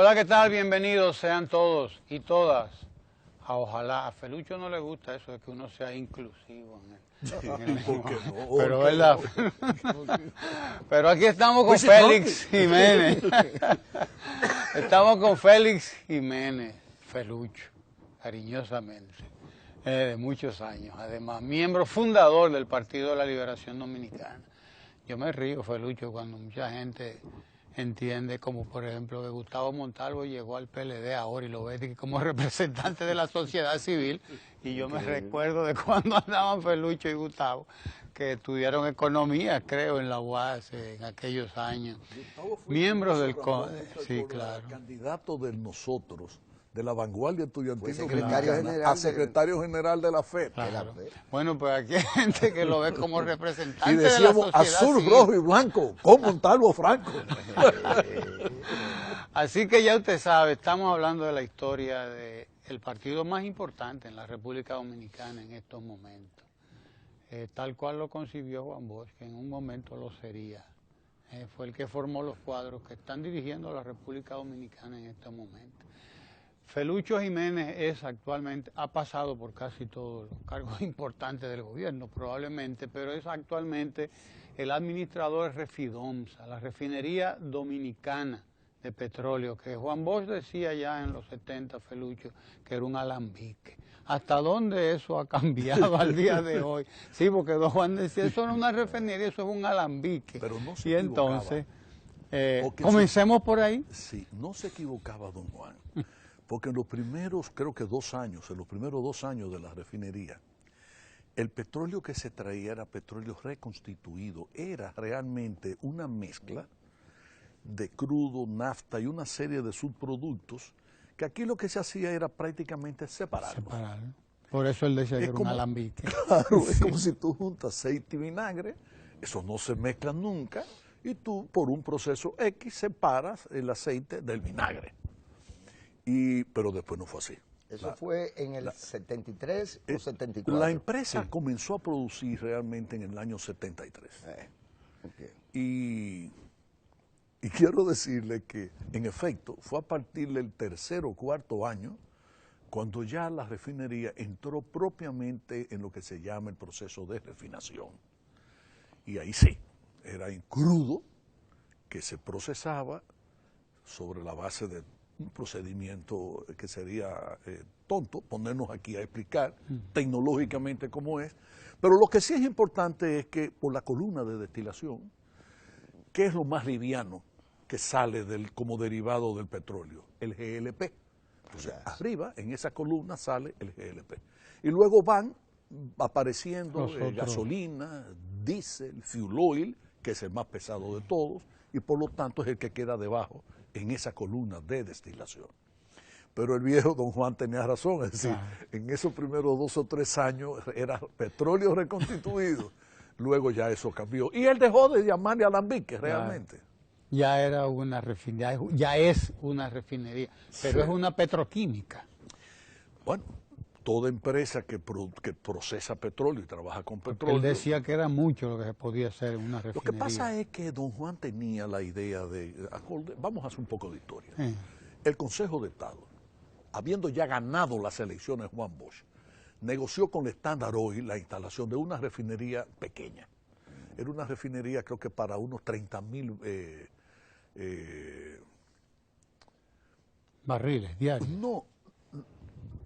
Hola, ¿qué tal? Bienvenidos sean todos y todas. Ojalá, a Felucho no le gusta eso de que uno sea inclusivo en el lenguaje. No, Pero verdad. Pero aquí estamos con Pues Félix Jiménez. Estamos con Félix Jiménez, Felucho, cariñosamente, de muchos años. Además, miembro fundador del Partido de la Liberación Dominicana. Yo me río, Felucho, cuando mucha gente entiende, como por ejemplo que Gustavo Montalvo llegó al PLD ahora y lo ve como representante de la sociedad civil, y yo me recuerdo de cuando andaban Felucho y Gustavo, que estudiaron economía, creo, en la UAS en aquellos años. Miembros del sí, claro. Candidato de nosotros, de la vanguardia estudiantil secretario dominicana, general a secretario general de la FED. Claro. Bueno, pues aquí hay gente que lo ve como representante Y de la decíamos sociedad azul, civil. rojo y blanco, con Montalvo Franco. Así que ya usted sabe, estamos hablando de la historia del partido más importante en la República Dominicana en estos momentos. Tal cual lo concibió Juan Bosch, que en un momento lo sería. Fue el que formó los cuadros que están dirigiendo a la República Dominicana en estos momentos. Felucho Jiménez ha pasado por casi todos los cargos importantes del gobierno, probablemente, pero es actualmente el administrador de Refidomsa, la refinería dominicana de petróleo, que Juan Bosch decía ya en los 70, Felucho, que era un alambique. ¿Hasta dónde eso ha cambiado al día de hoy? Sí, porque don Juan decía, eso no es una refinería, eso es un alambique. Pero no se y equivocaba. Entonces, comencemos por ahí. Sí, no se equivocaba don Juan, porque en los primeros, creo que 2 años, en los primeros 2 años de la refinería, el petróleo que se traía era petróleo reconstituido, era realmente una mezcla de crudo, nafta y una serie de subproductos, que aquí lo que se hacía era prácticamente separarlos. Por eso él decía que era un alambique. Claro, es como si tú juntas aceite y vinagre, eso no se mezcla nunca, y tú por un proceso X separas el aceite del vinagre. Pero después no fue así. Eso fue en el 73 o 74. La empresa comenzó a producir realmente en el año 73. Y quiero decirle que, en efecto, fue a partir del 3er o 4er año cuando ya la refinería entró propiamente en lo que se llama el proceso de refinación. Y ahí sí, era en crudo que se procesaba sobre la base de un procedimiento que sería tonto ponernos aquí a explicar tecnológicamente cómo es, pero lo que sí es importante es que por la columna de destilación, ¿qué es lo más liviano que sale como derivado del petróleo? El GLP. Entonces, arriba, en esa columna, sale el GLP. Y luego van apareciendo gasolina, diésel, fuel oil, que es el más pesado de todos, y por lo tanto es el que queda debajo en esa columna de destilación. Pero el viejo don Juan tenía razón, es decir, en esos primeros 2 o 3 años era petróleo reconstituido, luego ya eso cambió. Y él dejó de llamarle alambique realmente. Ya era una refinería, ya es una refinería, pero es una petroquímica. Bueno, toda empresa que procesa petróleo y trabaja con petróleo. Él decía que era mucho lo que se podía hacer en una refinería. Lo que pasa es que don Juan tenía la idea vamos a hacer un poco de historia. El Consejo de Estado, habiendo ya ganado las elecciones Juan Bosch, negoció con el Standard Oil la instalación de una refinería pequeña. Era una refinería creo que para unos 30,000 barriles diarios.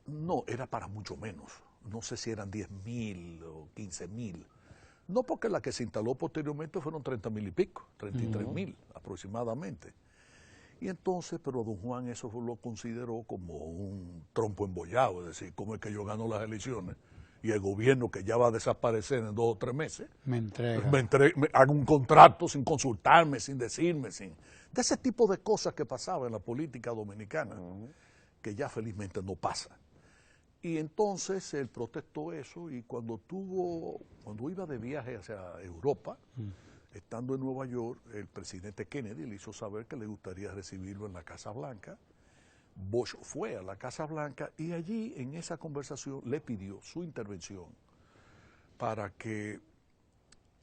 No, era para mucho menos. No sé si eran 10,000 o 15,000. No, porque la que se instaló posteriormente fueron 30,000 y pico, 33,000 aproximadamente. Y entonces, pero don Juan eso lo consideró como un trompo embollado, es decir, como es que yo gano las elecciones y el gobierno que ya va a desaparecer en 2 o 3 meses, me hago un contrato sin consultarme, sin decirme, de ese tipo de cosas que pasaba en la política dominicana, que ya felizmente no pasa. Y entonces él protestó eso y cuando iba de viaje hacia Europa, estando en Nueva York, el presidente Kennedy le hizo saber que le gustaría recibirlo en la Casa Blanca. Bosch fue a la Casa Blanca y allí en esa conversación le pidió su intervención para que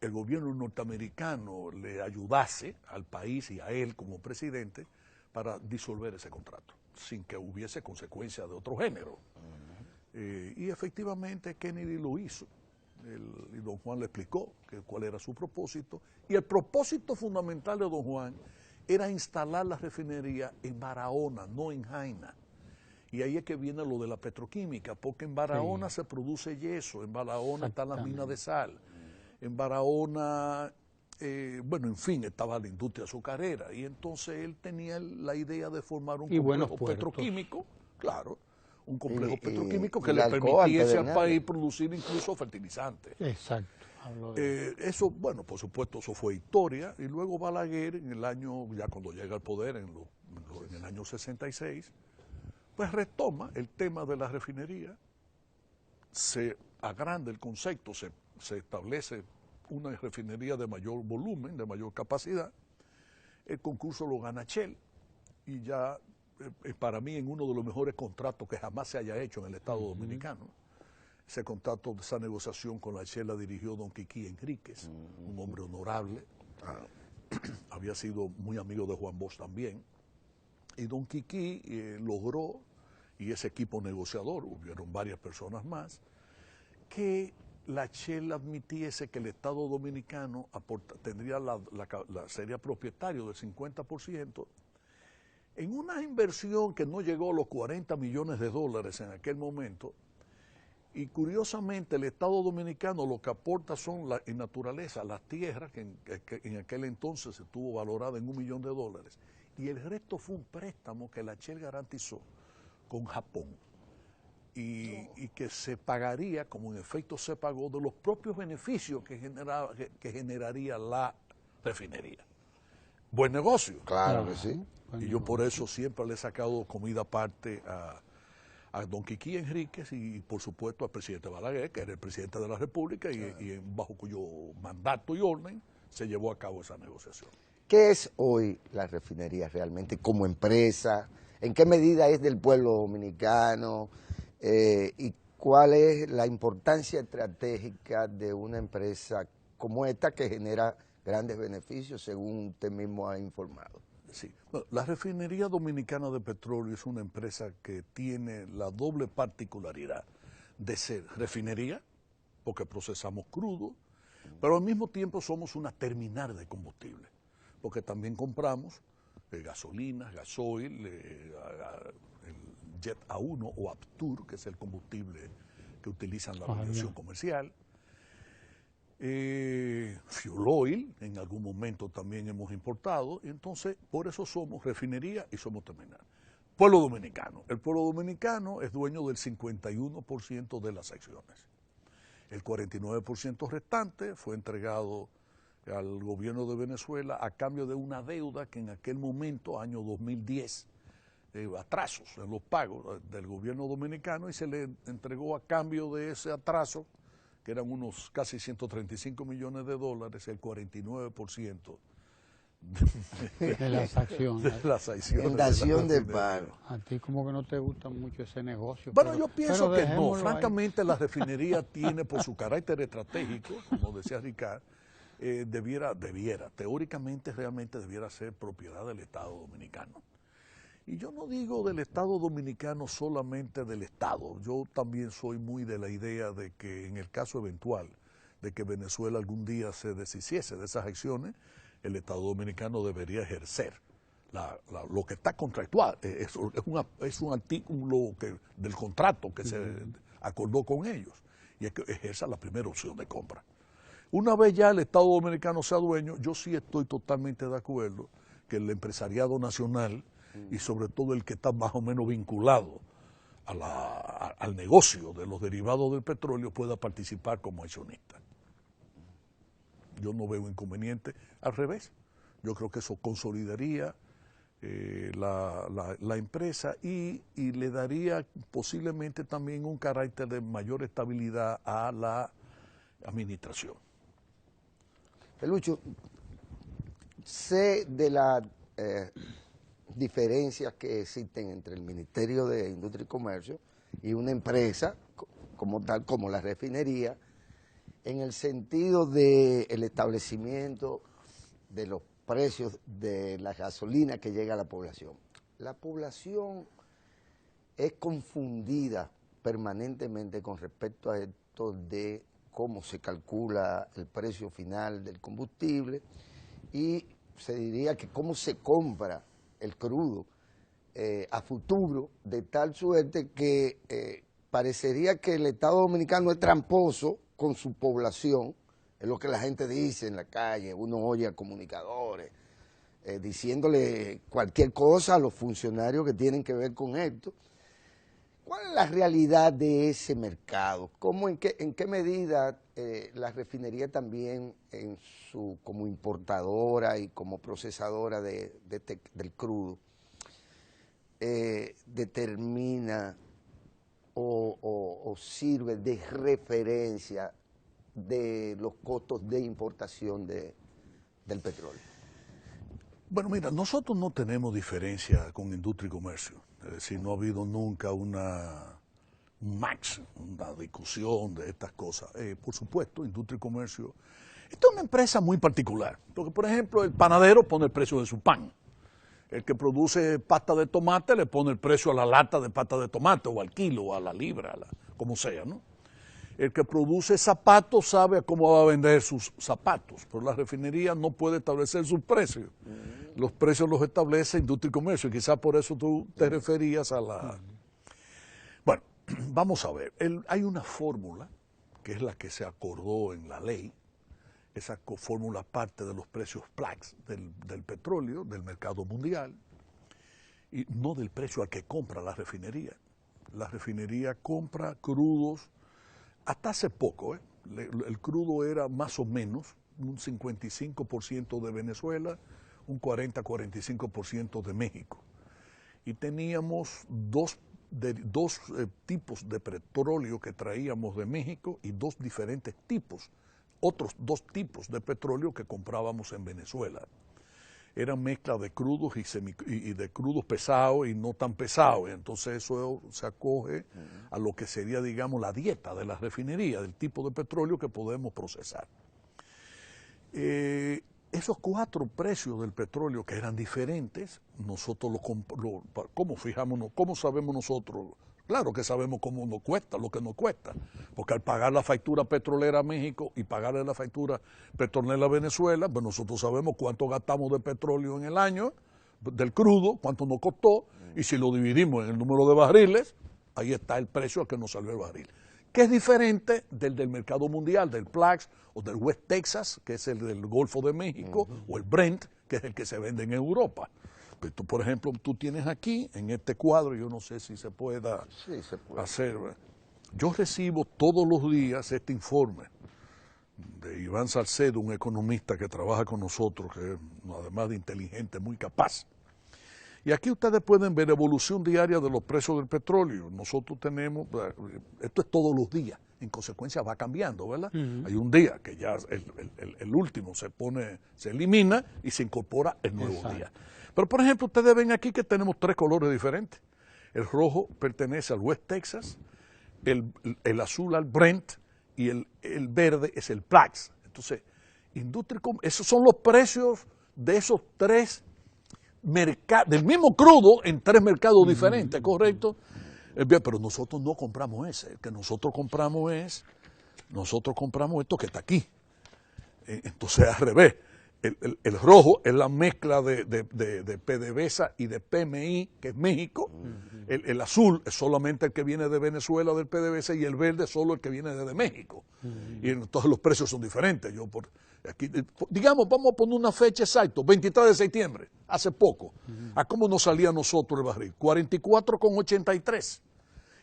el gobierno norteamericano le ayudase al país y a él como presidente para disolver ese contrato, sin que hubiese consecuencias de otro género. Y efectivamente Kennedy lo hizo. Y don Juan le explicó cuál era su propósito. Y el propósito fundamental de don Juan era instalar la refinería en Barahona, no en Jaina. Y ahí es que viene lo de la petroquímica, porque en Barahona se produce yeso, en Barahona están las minas de sal, en Barahona, bueno, en fin, estaba la industria azucarera. Y entonces él tenía la idea de formar un complejo petroquímico, claro, un complejo petroquímico que le permitiese al país producir incluso fertilizantes. Exacto. Eso, bueno, por supuesto, eso fue historia. Y luego Balaguer, en el año, ya cuando llega al poder, en el año 66, pues retoma el tema de la refinería, se agranda el concepto, se establece una refinería de mayor volumen, de mayor capacidad. El concurso lo gana Shell y ya para mí en uno de los mejores contratos que jamás se haya hecho en el Estado Dominicano. Ese contrato, esa negociación con la Shell la dirigió don Quiquí Enríquez, un hombre honorable. Había sido muy amigo de Juan Bosch también. Y don Quiquí logró, y ese equipo negociador, hubieron varias personas más, que la Shell admitiese que el Estado Dominicano tendría sería propietario del 50%, en una inversión que no llegó a los 40 millones de dólares en aquel momento. Y curiosamente el Estado Dominicano lo que aporta son en naturaleza las tierras, que en aquel entonces se tuvo valorada en $1 millón, y el resto fue un préstamo que la Shell garantizó con Japón y que se pagaría, como en efecto se pagó, de los propios beneficios que generaría la refinería. Buen negocio. Claro que sí. Y yo por eso siempre le he sacado comida aparte a don Quiquí Enríquez y por supuesto al presidente Balaguer, que era el presidente de la República y bajo cuyo mandato y orden se llevó a cabo esa negociación. ¿Qué es hoy la refinería realmente como empresa? ¿En qué medida es del pueblo dominicano? ¿Y cuál es la importancia estratégica de una empresa como esta que genera grandes beneficios, según usted mismo ha informado? Sí, bueno, la Refinería Dominicana de Petróleo es una empresa que tiene la doble particularidad de ser refinería, porque procesamos crudo, pero al mismo tiempo somos una terminal de combustible, porque también compramos gasolina, gasoil, el Jet A1 o Aptur, que es el combustible que utilizan la aviación comercial. Fuel oil, en algún momento también hemos importado, entonces por eso somos refinería y somos terminal. Pueblo dominicano. El pueblo dominicano es dueño del 51% de las acciones. El 49% restante fue entregado al gobierno de Venezuela a cambio de una deuda que en aquel momento, año 2010, atrasos en los pagos del gobierno dominicano, y se le entregó a cambio de ese atraso, que eran unos casi 135 millones de dólares, el 49% de las acciones. De las acciones. En dación de pago. A ti como que no te gusta mucho ese negocio. Bueno, yo pienso que no. Francamente, la refinería tiene, por su carácter estratégico, como decía Ricardo, teóricamente realmente debiera ser propiedad del Estado Dominicano. Y yo no digo del Estado Dominicano solamente del Estado, yo también soy muy de la idea de que en el caso eventual de que Venezuela algún día se deshiciese de esas acciones, el Estado Dominicano debería ejercer lo que está contractual, es un artículo del contrato que se acordó con ellos, y es que ejerza la primera opción de compra. Una vez ya el Estado Dominicano sea dueño, yo sí estoy totalmente de acuerdo que el empresariado nacional y sobre todo el que está más o menos vinculado al negocio de los derivados del petróleo pueda participar como accionista. Yo no veo inconveniente, al revés, yo creo que eso consolidaría la empresa y le daría posiblemente también un carácter de mayor estabilidad a la administración. Pelucho, sé de las diferencias que existen entre el Ministerio de Industria y Comercio y una empresa como tal, como la refinería, en el sentido del establecimiento de los precios de la gasolina que llega a la población. La población es confundida permanentemente con respecto a esto de cómo se calcula el precio final del combustible y se diría que cómo se compra el crudo a futuro, de tal suerte que parecería que el Estado Dominicano es tramposo con su población, es lo que la gente dice en la calle, uno oye a comunicadores diciéndole cualquier cosa a los funcionarios que tienen que ver con esto. ¿Cuál es la realidad de ese mercado? ¿En qué medida la refinería también como importadora y como procesadora del crudo determina o sirve de referencia de los costos de importación del petróleo? Bueno, mira, nosotros no tenemos diferencia con industria y comercio. Es decir, no ha habido nunca un match, una discusión de estas cosas. Por supuesto, industria y comercio. Esta es una empresa muy particular, porque, por ejemplo, el panadero pone el precio de su pan. El que produce pasta de tomate le pone el precio a la lata de pasta de tomate, o al kilo, o a la libra, como sea, ¿no? El que produce zapatos sabe a cómo va a vender sus zapatos, pero la refinería no puede establecer sus precios. Los precios los establece industria y comercio, y quizás por eso tú te referías a la... Bueno, vamos a ver, hay una fórmula, que es la que se acordó en la ley. Esa fórmula parte de los precios Platts del petróleo, del mercado mundial, y no del precio al que compra la refinería. La refinería compra crudos. Hasta hace poco, el crudo era más o menos un 55% de Venezuela, un 40-45% de México. Y teníamos dos tipos de petróleo que traíamos de México y dos diferentes tipos, otros dos tipos de petróleo que comprábamos en Venezuela. Eran mezcla de crudos y de crudos pesados y no tan pesados. Entonces eso se acoge a lo que sería, digamos, la dieta de la refinería, del tipo de petróleo que podemos procesar. Esos cuatro precios del petróleo que eran diferentes, nosotros ¿cómo sabemos nosotros? Claro que sabemos cómo nos cuesta, lo que nos cuesta, porque al pagar la factura petrolera a México y pagarle la factura petrolera a Venezuela, pues nosotros sabemos cuánto gastamos de petróleo en el año, del crudo, cuánto nos costó, y si lo dividimos en el número de barriles, ahí está el precio al que nos salió el barril. Que es diferente del mercado mundial, del Platts o del West Texas, que es el del Golfo de México, o el Brent, que es el que se vende en Europa. Pues tú, por ejemplo, tú tienes aquí, en este cuadro, yo no sé si se pueda hacer. Yo recibo todos los días este informe de Iván Salcedo, un economista que trabaja con nosotros, que es, además de inteligente, muy capaz. Y aquí ustedes pueden ver evolución diaria de los precios del petróleo. Nosotros tenemos, esto es todos los días, en consecuencia va cambiando, ¿verdad? Hay un día que ya el último se elimina y se incorpora el nuevo día. Pero, por ejemplo, ustedes ven aquí que tenemos tres colores diferentes. El rojo pertenece al West Texas, el azul al Brent y el verde es el Platts. Entonces, esos son los precios de esos tres del mismo crudo en tres mercados diferentes, ¿correcto? Pero nosotros no compramos ese. El que nosotros compramos es esto que está aquí. Entonces, al revés. El rojo es la mezcla de PDVSA y de PMI, que es México. El azul es solamente el que viene de Venezuela, del PDVSA, y el verde es solo el que viene de México. Y entonces los precios son diferentes. Aquí, digamos, vamos a poner una fecha exacta, 23 de septiembre, hace poco. ¿A cómo nos salía a nosotros el barril? 44,83.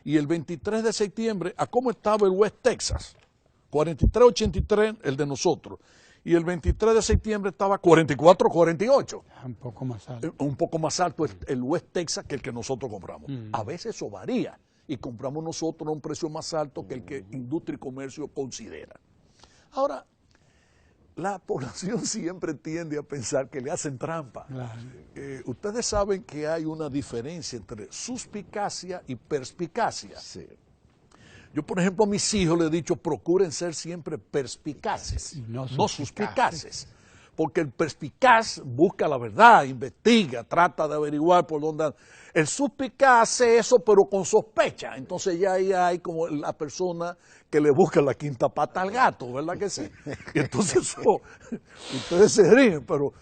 Y el 23 de septiembre, ¿a cómo estaba el West Texas? 43,83 el de nosotros. Y el 23 de septiembre estaba 44,48. Un poco más alto. Un poco más alto el West Texas que el que nosotros compramos. A veces eso varía y compramos nosotros a un precio más alto que el que industria y comercio considera. Ahora, la población siempre tiende a pensar que le hacen trampa. Claro. Ustedes saben que hay una diferencia entre suspicacia y perspicacia. Sí. Yo, por ejemplo, a mis hijos les he dicho, procuren ser siempre perspicaces, no suspicaces. porque el perspicaz busca la verdad, investiga, trata de averiguar por dónde. El suspicaz hace eso, pero con sospecha. Entonces ya ahí hay como la persona que le busca la quinta pata al gato, ¿verdad que sí? Y entonces eso, ustedes se ríen, pero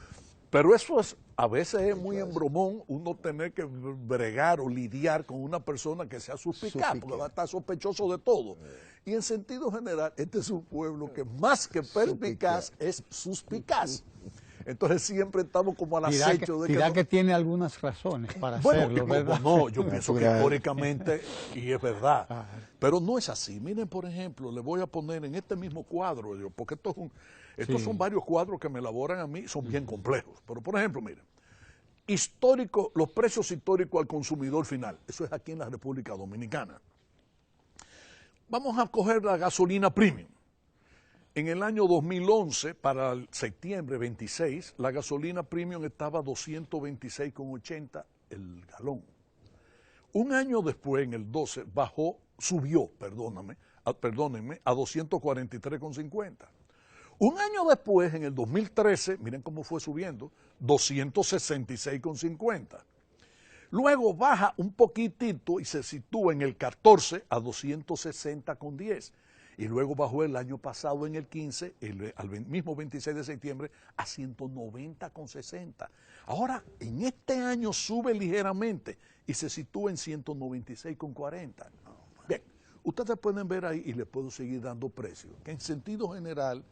eso es, a veces es muy embromón uno tener que bregar o lidiar con una persona que sea suspicaz, porque va a estar sospechoso de todo. Y en sentido general, este es un pueblo que más que perspicaz es suspicaz. Entonces siempre estamos como al acecho de dirá que tiene algunas razones para hacerlo, ¿verdad? No, yo pienso que históricamente, y es verdad, pero no es así. Miren, por ejemplo, le voy a poner en este mismo cuadro, porque estos son varios cuadros que me elaboran a mí, son bien complejos. Pero, por ejemplo, miren, histórico, los precios históricos al consumidor final, eso es aquí en la República Dominicana. Vamos a coger la gasolina premium. En el año 2011, para el septiembre 26, la gasolina premium estaba a 226,80 el galón. Un año después, en el 12, subió a 243,50. Un año después, en el 2013, miren cómo fue subiendo, 266,50. Luego baja un poquitito y se sitúa en el 14 a 260,10. Y luego bajó el año pasado en el 15, al mismo 26 de septiembre, a 190,60. Ahora, en este año sube ligeramente y se sitúa en 196,40. Bien, ustedes pueden ver ahí, y les puedo seguir dando precios, que en sentido general,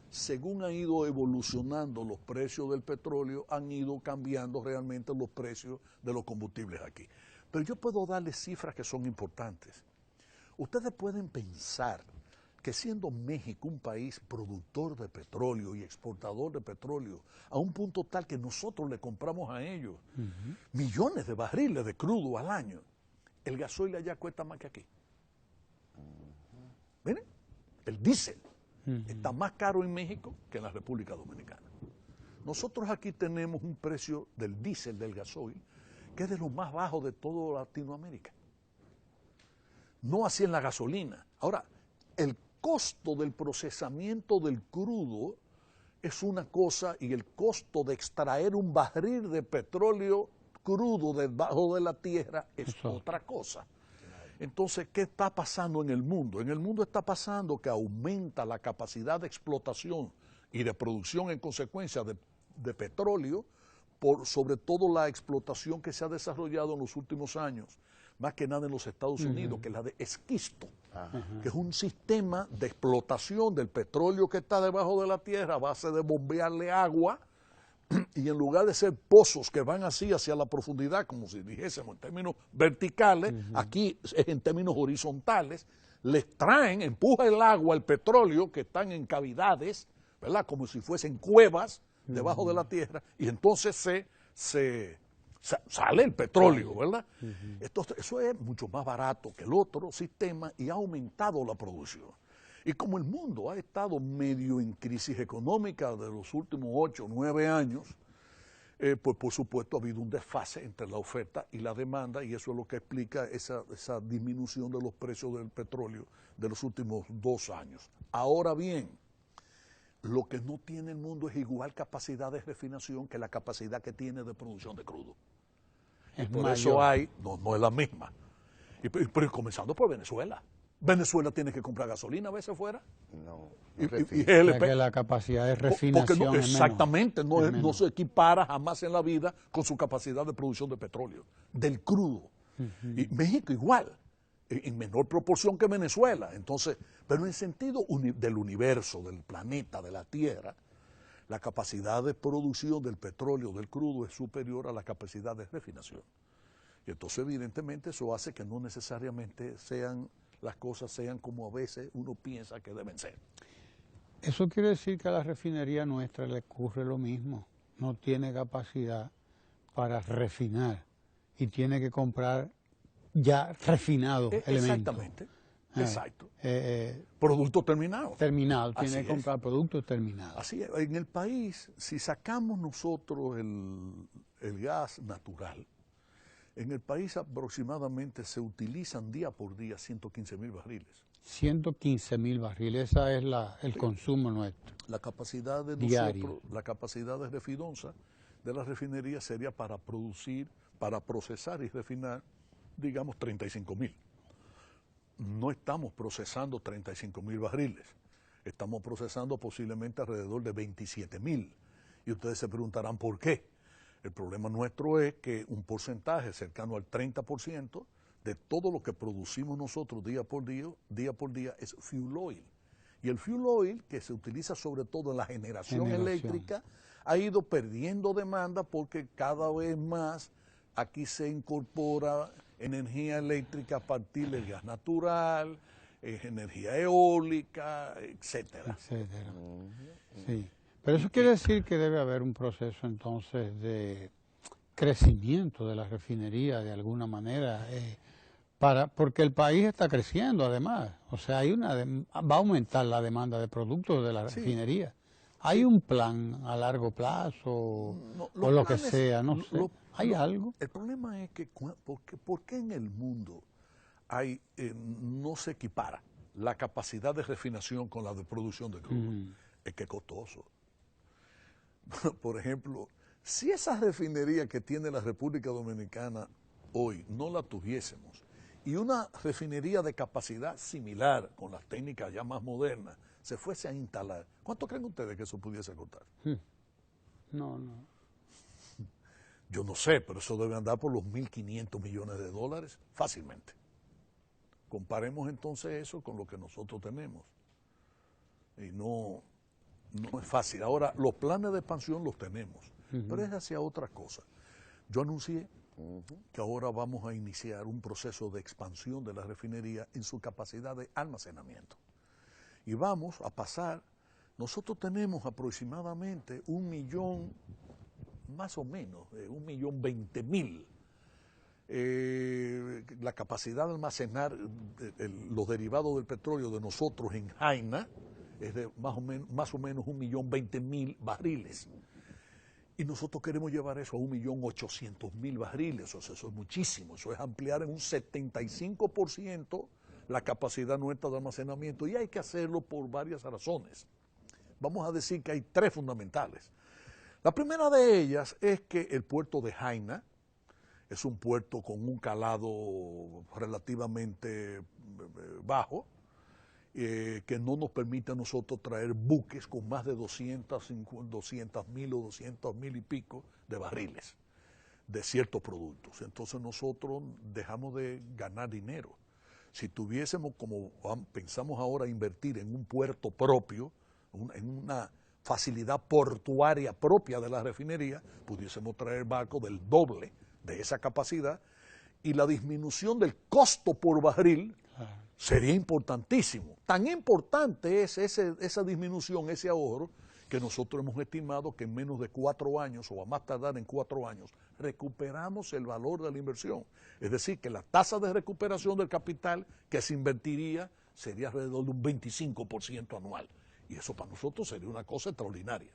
según han ido evolucionando los precios del petróleo, han ido cambiando realmente los precios de los combustibles aquí. Pero yo puedo darles cifras que son importantes. Ustedes pueden pensar que siendo México un país productor de petróleo y exportador de petróleo, a un punto tal que nosotros le compramos a ellos millones de barriles de crudo al año, el gasoil allá cuesta más que aquí. Miren, el diésel está más caro en México que en la República Dominicana. Nosotros aquí tenemos un precio del diésel, del gasoil, que es de los más bajos de toda Latinoamérica. No así en la gasolina. Ahora, el costo del procesamiento del crudo es una cosa y el costo de extraer un barril de petróleo crudo debajo de la tierra es otra cosa. Entonces, ¿qué está pasando en el mundo? En el mundo está pasando que aumenta la capacidad de explotación y de producción en consecuencia de petróleo, por sobre todo la explotación que se ha desarrollado en los últimos años, más que nada en los Estados Unidos, que es la de esquisto, que es un sistema de explotación del petróleo que está debajo de la tierra a base de bombearle agua, y en lugar de ser pozos que van así hacia la profundidad, como si dijésemos en términos verticales, aquí es en términos horizontales, les traen, empuja el agua, el petróleo, que están en cavidades, ¿verdad? Como si fuesen cuevas debajo de la tierra, y entonces sale el petróleo, ¿verdad? Eso es mucho más barato que el otro sistema y ha aumentado la producción. Y como el mundo ha estado medio en crisis económica de los últimos 8 o 9 años, pues por supuesto ha habido un desfase entre la oferta y la demanda, y eso es lo que explica esa disminución de los precios del petróleo de los últimos 2 años. Ahora bien, lo que no tiene el mundo es igual capacidad de refinación que la capacidad que tiene de producción de crudo. Y por eso no es la misma. Pero comenzando por Venezuela. Venezuela tiene que comprar gasolina a veces fuera. No, y que la capacidad de refinación exactamente, no se equipara jamás en la vida con su capacidad de producción de petróleo, del crudo. Y México igual, en menor proporción que Venezuela. Entonces, pero en sentido del universo, del planeta, de la Tierra, la capacidad de producción del petróleo, del crudo, es superior a la capacidad de refinación. Y entonces, evidentemente, eso hace que no necesariamente las cosas sean como a veces uno piensa que deben ser. Eso quiere decir que a la refinería nuestra le ocurre lo mismo. No tiene capacidad para refinar y tiene que comprar ya refinado elementos. Exactamente, exacto. Producto terminado. Terminado, tiene que comprar productos terminados. Así es. En el país, si sacamos nosotros el gas natural, en el país aproximadamente se utilizan día por día 115,000 barriles. 115.000 barriles, esa es el consumo nuestro. La capacidad de diario. nosotros, la capacidad de Refidonza de la refinería sería para producir, para procesar y refinar, digamos, 35.000. No estamos procesando 35.000 barriles, estamos procesando posiblemente alrededor de 27.000. Y ustedes se preguntarán por qué. El problema nuestro es que un porcentaje cercano al 30% de todo lo que producimos nosotros día por día es fuel oil. Y el fuel oil, que se utiliza sobre todo en la generación eléctrica, ha ido perdiendo demanda porque cada vez más aquí se incorpora energía eléctrica a partir del gas natural, energía eólica, etcétera. Sí. Pero eso quiere decir que debe haber un proceso entonces de crecimiento de la refinería de alguna manera, porque el país está creciendo además, o sea, va a aumentar la demanda de productos de la refinería. ¿Hay un plan a largo plazo o lo que sea? No sé. ¿Hay algo? El problema es que, ¿por qué en el mundo no se equipara la capacidad de refinación con la de producción de crudo? Es que es costoso. Por ejemplo, si esa refinería que tiene la República Dominicana hoy no la tuviésemos, y una refinería de capacidad similar, con las técnicas ya más modernas, se fuese a instalar, ¿cuánto creen ustedes que eso pudiese costar? No. Yo no sé, pero eso debe andar por los 1.500 millones de dólares fácilmente. Comparemos entonces eso con lo que nosotros tenemos. Y no es fácil. Ahora, los planes de expansión los tenemos, pero es hacia otra cosa. Yo anuncié que ahora vamos a iniciar un proceso de expansión de la refinería en su capacidad de almacenamiento. Y vamos a pasar, nosotros tenemos aproximadamente 1 millón, más o menos, 1.020.000. La capacidad de almacenar los derivados del petróleo de nosotros en Jaina es de más o menos 1.020.000 barriles. Y nosotros queremos llevar eso a 1.800.000 barriles, o sea, eso es muchísimo, eso es ampliar en un 75% la capacidad nuestra de almacenamiento, y hay que hacerlo por varias razones. Vamos a decir que hay 3 fundamentales. La primera de ellas es que el puerto de Jaina es un puerto con un calado relativamente bajo, que no nos permite a nosotros traer buques con más de 200.000 o 200.000 y pico de barriles de ciertos productos. Entonces nosotros dejamos de ganar dinero. Si tuviésemos, como pensamos ahora, invertir en un puerto propio, en una facilidad portuaria propia de la refinería, pudiésemos traer barcos del doble de esa capacidad, y la disminución del costo por barril sería importantísimo. Tan importante es esa disminución, ese ahorro, que nosotros hemos estimado que en menos de 4 años, o a más tardar en 4 años, recuperamos el valor de la inversión. Es decir, que la tasa de recuperación del capital que se invertiría sería alrededor de un 25% anual. Y eso para nosotros sería una cosa extraordinaria.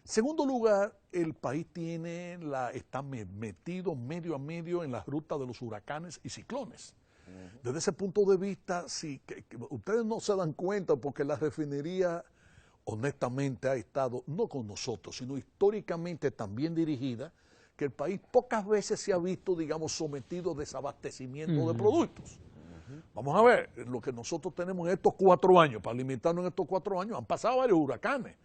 Segundo lugar, el país está metido medio a medio en la ruta de los huracanes y ciclones. Desde ese punto de vista, sí, que ustedes no se dan cuenta, porque la refinería honestamente ha estado, no con nosotros, sino históricamente también dirigida, que el país pocas veces se ha visto, digamos, sometido a desabastecimiento de productos. Vamos a ver, lo que nosotros tenemos en estos 4 años, para limitarnos en estos 4 años, han pasado varios huracanes.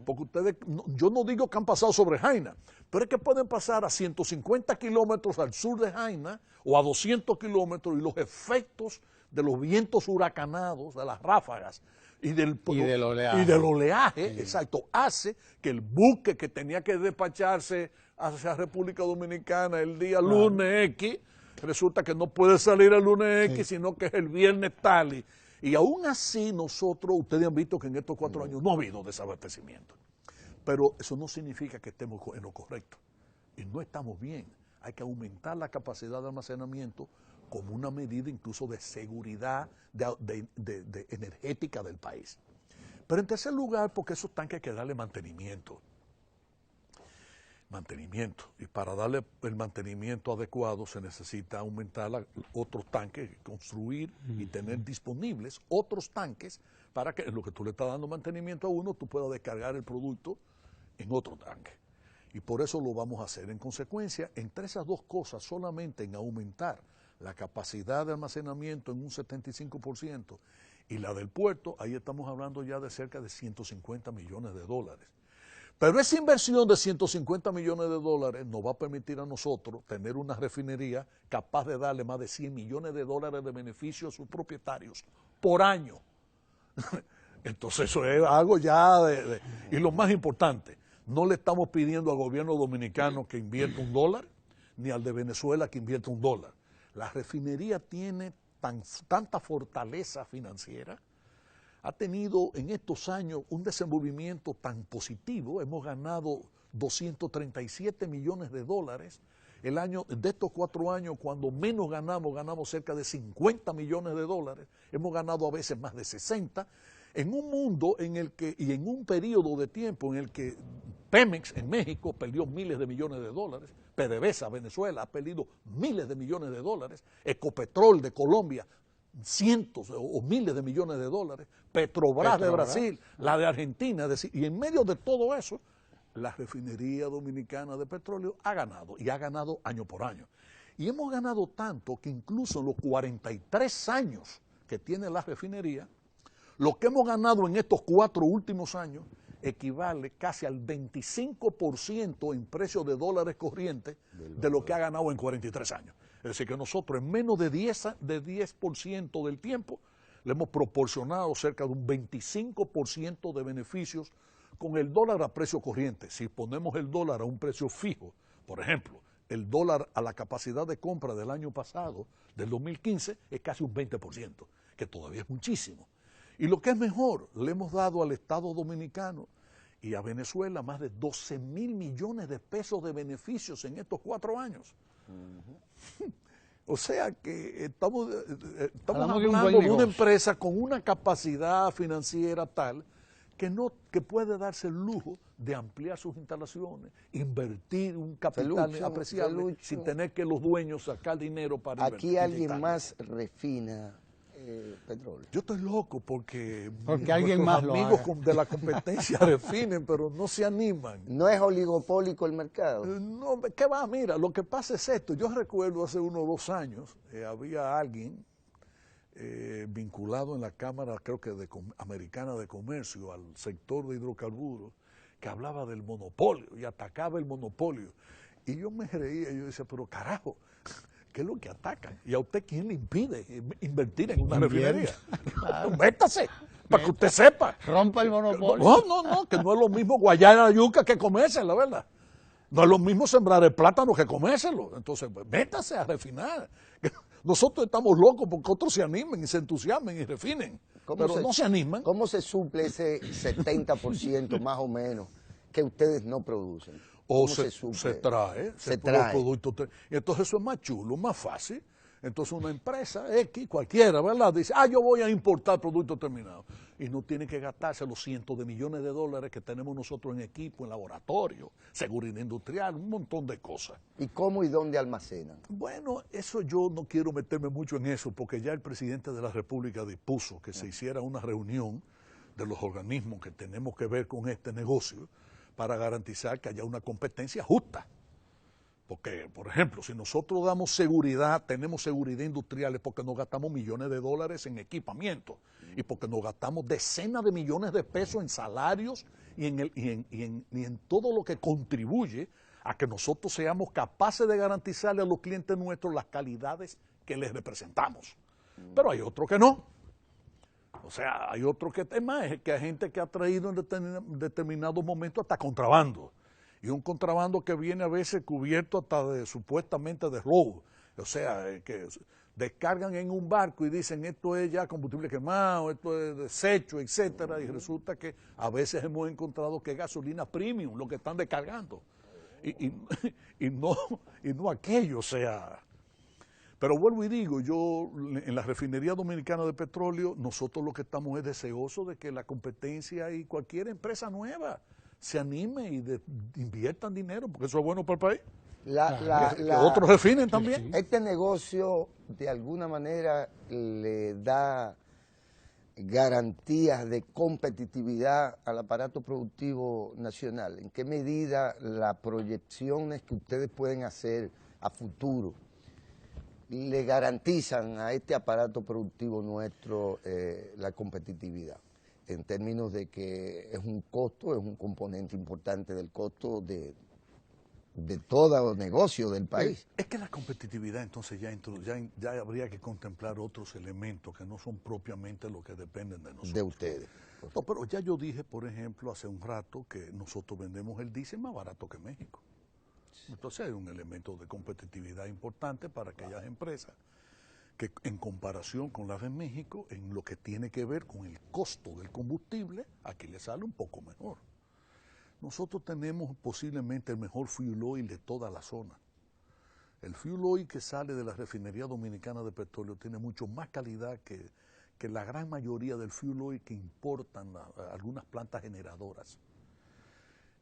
Porque ustedes, yo no digo que han pasado sobre Jaina, pero es que pueden pasar a 150 kilómetros al sur de Jaina o a 200 kilómetros, y los efectos de los vientos huracanados, de las ráfagas y del oleaje, sí, exacto, hace que el buque que tenía que despacharse hacia República Dominicana el día lunes X, resulta que no puede salir el lunes X, sino que es el viernes tal. Y aún así nosotros, ustedes han visto que en estos 4 años no ha habido desabastecimiento. Pero eso no significa que estemos en lo correcto. Y no estamos bien. Hay que aumentar la capacidad de almacenamiento como una medida incluso de seguridad de energética del país. Pero en tercer lugar, porque esos tanques hay que darle mantenimiento. mantenimiento. Y para darle el mantenimiento adecuado se necesita aumentar otros tanques, construir y tener disponibles otros tanques para que en lo que tú le estás dando mantenimiento a uno, tú puedas descargar el producto en otro tanque. Y por eso lo vamos a hacer. En consecuencia, entre esas dos cosas, solamente en aumentar la capacidad de almacenamiento en un 75% y la del puerto, ahí estamos hablando ya de cerca de 150 millones de dólares. Pero esa inversión de 150 millones de dólares nos va a permitir a nosotros tener una refinería capaz de darle más de 100 millones de dólares de beneficio a sus propietarios por año. Entonces eso es algo ya y lo más importante, no le estamos pidiendo al gobierno dominicano que invierta $1, ni al de Venezuela que invierta $1. La refinería tiene tanta fortaleza financiera, ha tenido en estos años un desenvolvimiento tan positivo, hemos ganado 237 millones de dólares. El año, de estos 4 años, cuando menos ganamos cerca de 50 millones de dólares, hemos ganado a veces más de 60, en un mundo en el que, y en un periodo de tiempo en el que Pemex en México perdió miles de millones de dólares, PDVSA Venezuela ha perdido miles de millones de dólares, Ecopetrol de Colombia cientos o miles de millones de dólares, Petrobras de Brasil, la de Argentina, es decir, y en medio de todo eso, la refinería dominicana de petróleo ha ganado, y ha ganado año por año. Y hemos ganado tanto que incluso en los 43 años que tiene la refinería, lo que hemos ganado en estos 4 últimos años equivale casi al 25% en precio de dólares corrientes de lo que ha ganado en 43 años. Es decir, que nosotros en menos de 10% del tiempo le hemos proporcionado cerca de un 25% de beneficios con el dólar a precio corriente. Si ponemos el dólar a un precio fijo, por ejemplo, el dólar a la capacidad de compra del año pasado, del 2015, es casi un 20%, que todavía es muchísimo. Y lo que es mejor, le hemos dado al Estado Dominicano y a Venezuela más de 12.000 millones de pesos de beneficios en estos 4 años. O sea que estamos hablando de una empresa con una capacidad financiera tal que puede darse el lujo de ampliar sus instalaciones, invertir un capital apreciable sin tener que los dueños sacar dinero para invertir. Aquí alguien más refina petróleo. Yo estoy loco porque alguien más amigos de la competencia refinen, pero no se animan. ¿No es oligopólico el mercado? No, ¿qué va? Mira, lo que pasa es esto. Yo recuerdo hace 1 o 2 años, había alguien vinculado en la Cámara, creo que Americana de Comercio, al sector de hidrocarburos, que hablaba del monopolio y atacaba el monopolio. Y yo me reía, yo decía, pero carajo, ¿qué es lo que atacan? ¿Y a usted quién le impide invertir en una refinería? Claro. Métase, para que usted sepa. Rompa el monopolio. No, que no es lo mismo guayar la yuca que comérsela, ¿verdad? No es lo mismo sembrar el plátano que comérselo. Entonces, pues, métase a refinar. Nosotros estamos locos porque otros se animen y se entusiasmen y refinen, pero no se animan. ¿Cómo se suple ese 70% más o menos que ustedes no producen? O se trae. Producto, entonces eso es más chulo, más fácil. Entonces una empresa X, cualquiera, ¿verdad? Dice, yo voy a importar productos terminados. Y no tiene que gastarse los cientos de millones de dólares que tenemos nosotros en equipo, en laboratorio, seguridad industrial, un montón de cosas. ¿Y cómo y dónde almacenan? Bueno, eso yo no quiero meterme mucho en eso, porque ya el presidente de la República dispuso que se hiciera una reunión de los organismos que tenemos que ver con este negocio, para garantizar que haya una competencia justa. Porque, por ejemplo, si nosotros damos seguridad, tenemos seguridad industrial, es porque nos gastamos millones de dólares en equipamiento y porque nos gastamos decenas de millones de pesos en salarios y en todo lo que contribuye a que nosotros seamos capaces de garantizarle a los clientes nuestros las calidades que les representamos. Pero hay otros que no. O sea, hay otro que es más, es que hay gente que ha traído en determinados momentos hasta contrabando. Y un contrabando que viene a veces cubierto hasta supuestamente de robo. O sea, que descargan en un barco y dicen esto es ya combustible quemado, esto es desecho, etcétera. Y resulta que a veces hemos encontrado que es gasolina premium lo que están descargando. Y no aquello, o sea. Pero vuelvo y digo, yo en la refinería dominicana de petróleo, nosotros lo que estamos es deseosos de que la competencia y cualquier empresa nueva se anime y inviertan dinero, porque eso es bueno para el país. Que La- otros refinen también. Este negocio de alguna manera le da garantías de competitividad al aparato productivo nacional. ¿En qué medida las proyecciones que ustedes pueden hacer a futuro le garantizan a este aparato productivo nuestro la competitividad? En términos de que es un costo, es un componente importante del costo de todo negocio del país. Es que la competitividad entonces ya habría que contemplar otros elementos que no son propiamente los que dependen de nosotros. De ustedes. No, pero ya yo dije, por ejemplo, hace un rato que nosotros vendemos el diésel más barato que México. Entonces hay un elemento de competitividad importante para aquellas empresas que en comparación con las de México, en lo que tiene que ver con el costo del combustible, aquí le sale un poco mejor. Nosotros tenemos posiblemente el mejor fuel oil de toda la zona. El fuel oil que sale de la refinería dominicana de petróleo tiene mucho más calidad que la gran mayoría del fuel oil que importan algunas plantas generadoras.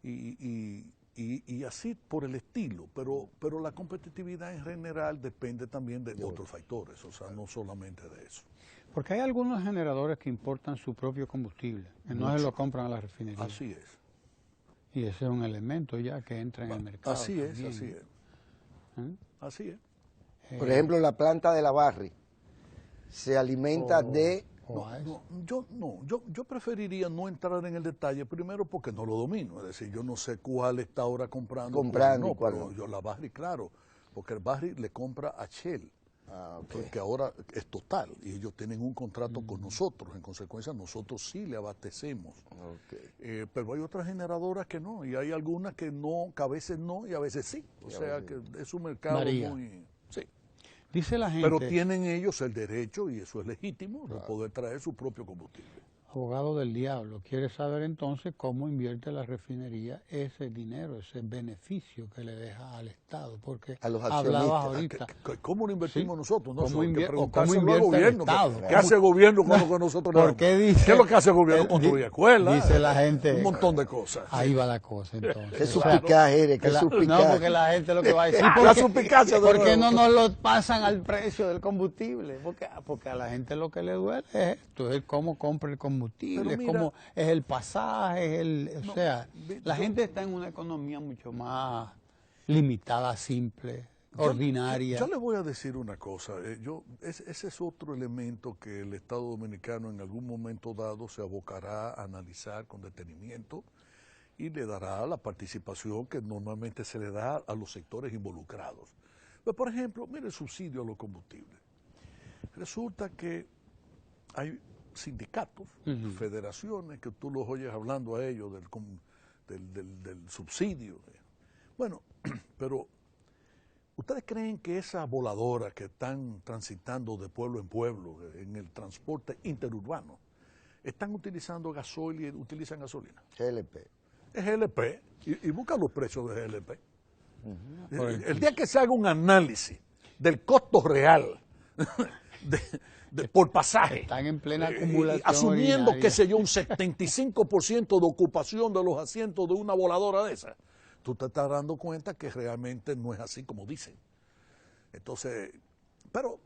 Y así por el estilo, pero la competitividad en general depende también de otros factores, o sea, no solamente de eso. Porque hay algunos generadores que importan su propio combustible, que no se lo compran a la refinería. Así es. Y ese es un elemento ya que entra en el mercado. Así es, también. así es. Así es. Por ejemplo, la planta de la Barry se alimenta de... Yo preferiría no entrar en el detalle, primero porque no lo domino, es decir, yo no sé cuál está ahora comprando y cuál pero no. yo la Barry, claro, porque el Barry le compra a Shell, Okay. porque ahora es total, y ellos tienen un contrato con nosotros, en consecuencia nosotros sí le abastecemos. Okay. Pero hay otras generadoras que no, y hay algunas que no, que a veces no y a veces sí, o sea que es un mercado muy... Sí. Dice la gente... Pero tienen ellos el derecho, y eso es legítimo, de poder traer su propio combustible. Abogado del diablo, quiere saber entonces cómo invierte la refinería ese dinero, ese beneficio que le deja al Estado, porque a los hablabas accionistas. ahorita. ¿Cómo lo invertimos nosotros? No, ¿Cómo hay que invierte preguntárselo al gobierno. el Estado? ¿Qué hace el gobierno con lo que nosotros le ¿Por damos? qué dice? ¿Qué es lo que hace el gobierno? Construye escuelas. Dice la gente. Un montón de cosas. Ahí va la cosa entonces. Qué suspicaz eres, qué suspicaz. No, porque la gente lo que va a decir. La suspicacia de ¿Por qué nuevo. no nos lo pasan al precio del combustible? Porque a la gente lo que le duele es esto, es cómo compra el combustible, Pero es mira, cómo es el pasaje, o sea, la yo- gente está en una economía mucho más limitada, simple, ordinaria. Yo le voy a decir una cosa. Ese es otro elemento que el Estado Dominicano en algún momento dado se abocará a analizar con detenimiento y le dará la participación que normalmente se le da a los sectores involucrados. Pero, por ejemplo, mire el subsidio a los combustibles. Resulta que hay sindicatos, federaciones, que tú los oyes hablando a ellos del subsidio. Bueno, pero ¿ustedes creen que esas voladoras que están transitando de pueblo en pueblo en el transporte interurbano están utilizando gasolina, utilizan gasolina? GLP. Es GLP y busca los precios de GLP. El día que se haga un análisis del costo real por pasaje, Están en plena acumulación asumiendo, ordinaria. qué sé yo, un 75% de ocupación de los asientos de una voladora de esa, tú te estás dando cuenta que realmente no es así como dicen. Entonces, pero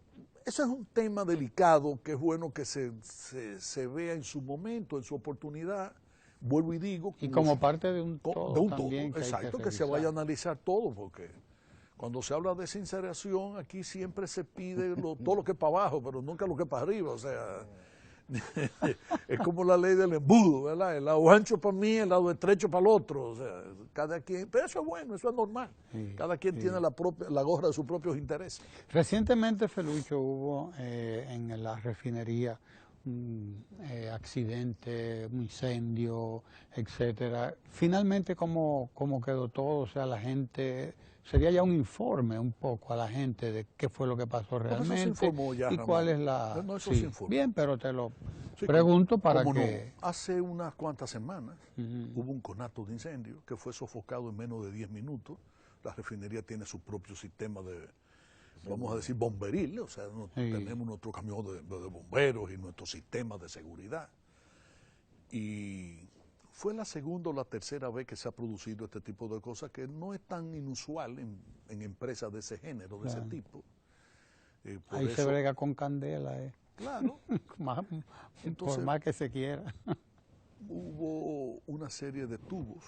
eso es un tema delicado que es bueno que se vea en su momento, en su oportunidad. Vuelvo y digo... Y como parte de un todo de un también todo, que hay exacto, que que se revisar. vaya a analizar todo, porque cuando se habla de sinceración, aquí siempre se pide todo lo que es para abajo, pero nunca lo que es para arriba, o sea, es como la ley del embudo, ¿verdad? El lado ancho para mí, el lado estrecho para el otro, o sea, cada quien, pero eso es bueno, eso es normal, cada quien tiene la gorra de sus propios intereses. Recientemente, Felucho, hubo en la refinería un accidente, un incendio, etcétera. Finalmente, ¿cómo quedó todo? O sea, la gente, sería ya un informe un poco a la gente de qué fue lo que pasó realmente. Eso se informó ya, y Ramón. cuál es la... No, eso sí. se informó. Bien, pero te lo Sí, pregunto para ¿cómo que... no? Hace unas cuantas semanas hubo un conato de incendio que fue sofocado en menos de 10 minutos. La refinería tiene su propio sistema de, vamos a decir, bomberil, o sea, tenemos nuestro camión de bomberos y nuestro sistema de seguridad. Y fue la segunda o la tercera vez que se ha producido este tipo de cosas, que no es tan inusual en empresas de ese género, de ese tipo. Ahí se brega con candela, Claro. Entonces, por más que se quiera. Hubo una serie de tubos.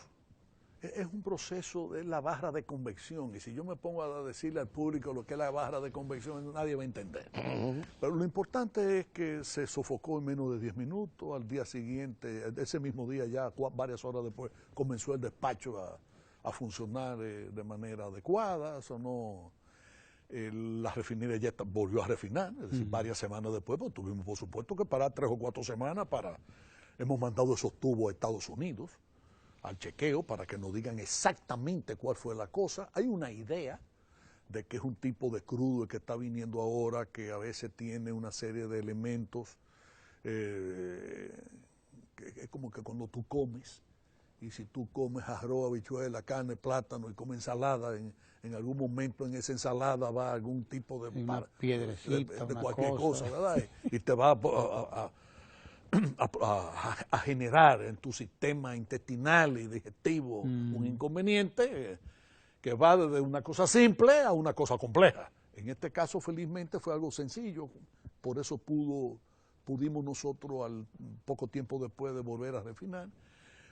Es un proceso de la barra de convección, y si yo me pongo a decirle al público lo que es la barra de convección, nadie va a entender. Pero lo importante es que se sofocó en menos de 10 minutos, al día siguiente, ese mismo día ya, varias horas después, comenzó el despacho a funcionar de manera adecuada, sonó, la refinería ya volvió a refinar, es decir, varias semanas después, pues tuvimos por supuesto que parar 3 o 4 semanas hemos mandado esos tubos a Estados Unidos, al chequeo, para que nos digan exactamente cuál fue la cosa. Hay una idea de que es un tipo de crudo el que está viniendo ahora, que a veces tiene una serie de elementos, que es como que cuando tú comes, y si tú comes arroz, habichuela, carne, plátano y comes ensalada, en algún momento en esa ensalada va algún tipo de, una piedrecita, de una cualquier cosa, cosa, ¿verdad? Y te va a generar en tu sistema intestinal y digestivo un inconveniente que va desde una cosa simple a una cosa compleja. En este caso, felizmente, fue algo sencillo, por eso pudimos nosotros al poco tiempo después de volver a refinar,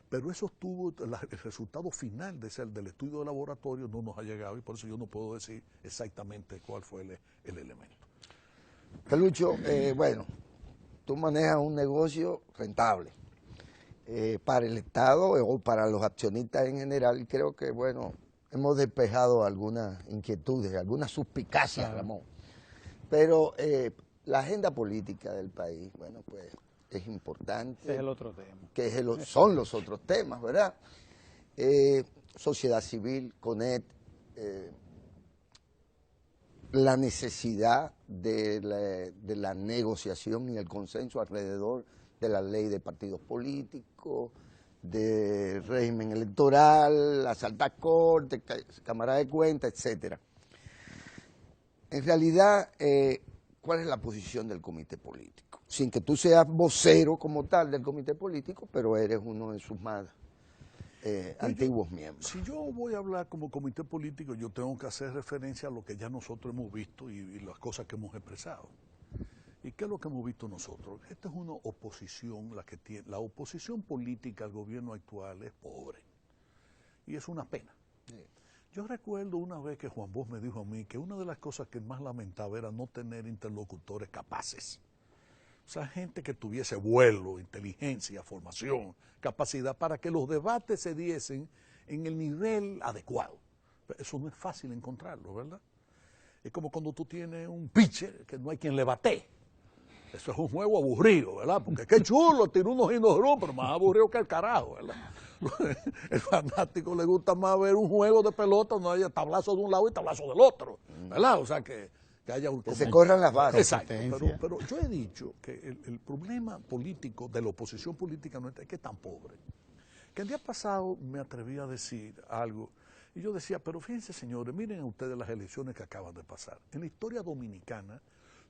pero eso el resultado final del estudio de laboratorio no nos ha llegado, y por eso yo no puedo decir exactamente cuál fue el elemento. Carlucho, bueno, tú manejas un negocio rentable para el Estado o para los accionistas en general, y creo que, bueno, hemos despejado algunas inquietudes, algunas suspicacias, Ramón. Pero la agenda política del país, bueno, pues es importante. Ese es el otro tema. Que son los otros temas, ¿verdad? Sociedad civil, CONET, la necesidad de la negociación y el consenso alrededor de la ley de partidos políticos, del régimen electoral, las altas cortes, Cámara de Cuentas, etcétera. En realidad, ¿cuál es la posición del comité político? Sin que tú seas vocero como tal del comité político, pero eres uno de sus más antiguos miembros. Si yo voy a hablar como comité político, yo tengo que hacer referencia a lo que ya nosotros hemos visto y las cosas que hemos expresado. ¿Y qué es lo que hemos visto nosotros? Esta es una oposición, la oposición política al gobierno actual es pobre. Y es una pena. Yo recuerdo una vez que Juan Bosch me dijo a mí que una de las cosas que más lamentaba era no tener interlocutores capaces. O sea, gente que tuviese vuelo, inteligencia, formación, capacidad para que los debates se diesen en el nivel adecuado. Pero eso no es fácil encontrarlo, ¿verdad? Es como cuando tú tienes un pitcher que no hay quien le bate. Eso es un juego aburrido, ¿verdad? Porque qué chulo, tiene unos y unos pero más aburrido que el carajo, ¿verdad? El fanático le gusta más ver un juego de pelota donde haya tablazo de un lado y tablazo del otro, ¿verdad? O sea, que haya un... Que se corran las bases. Exacto, pero yo he dicho que el problema político de la oposición política nuestra es que es tan pobre. Que el día pasado me atreví a decir algo, y yo decía, pero fíjense señores, miren ustedes las elecciones que acaban de pasar. En la historia dominicana,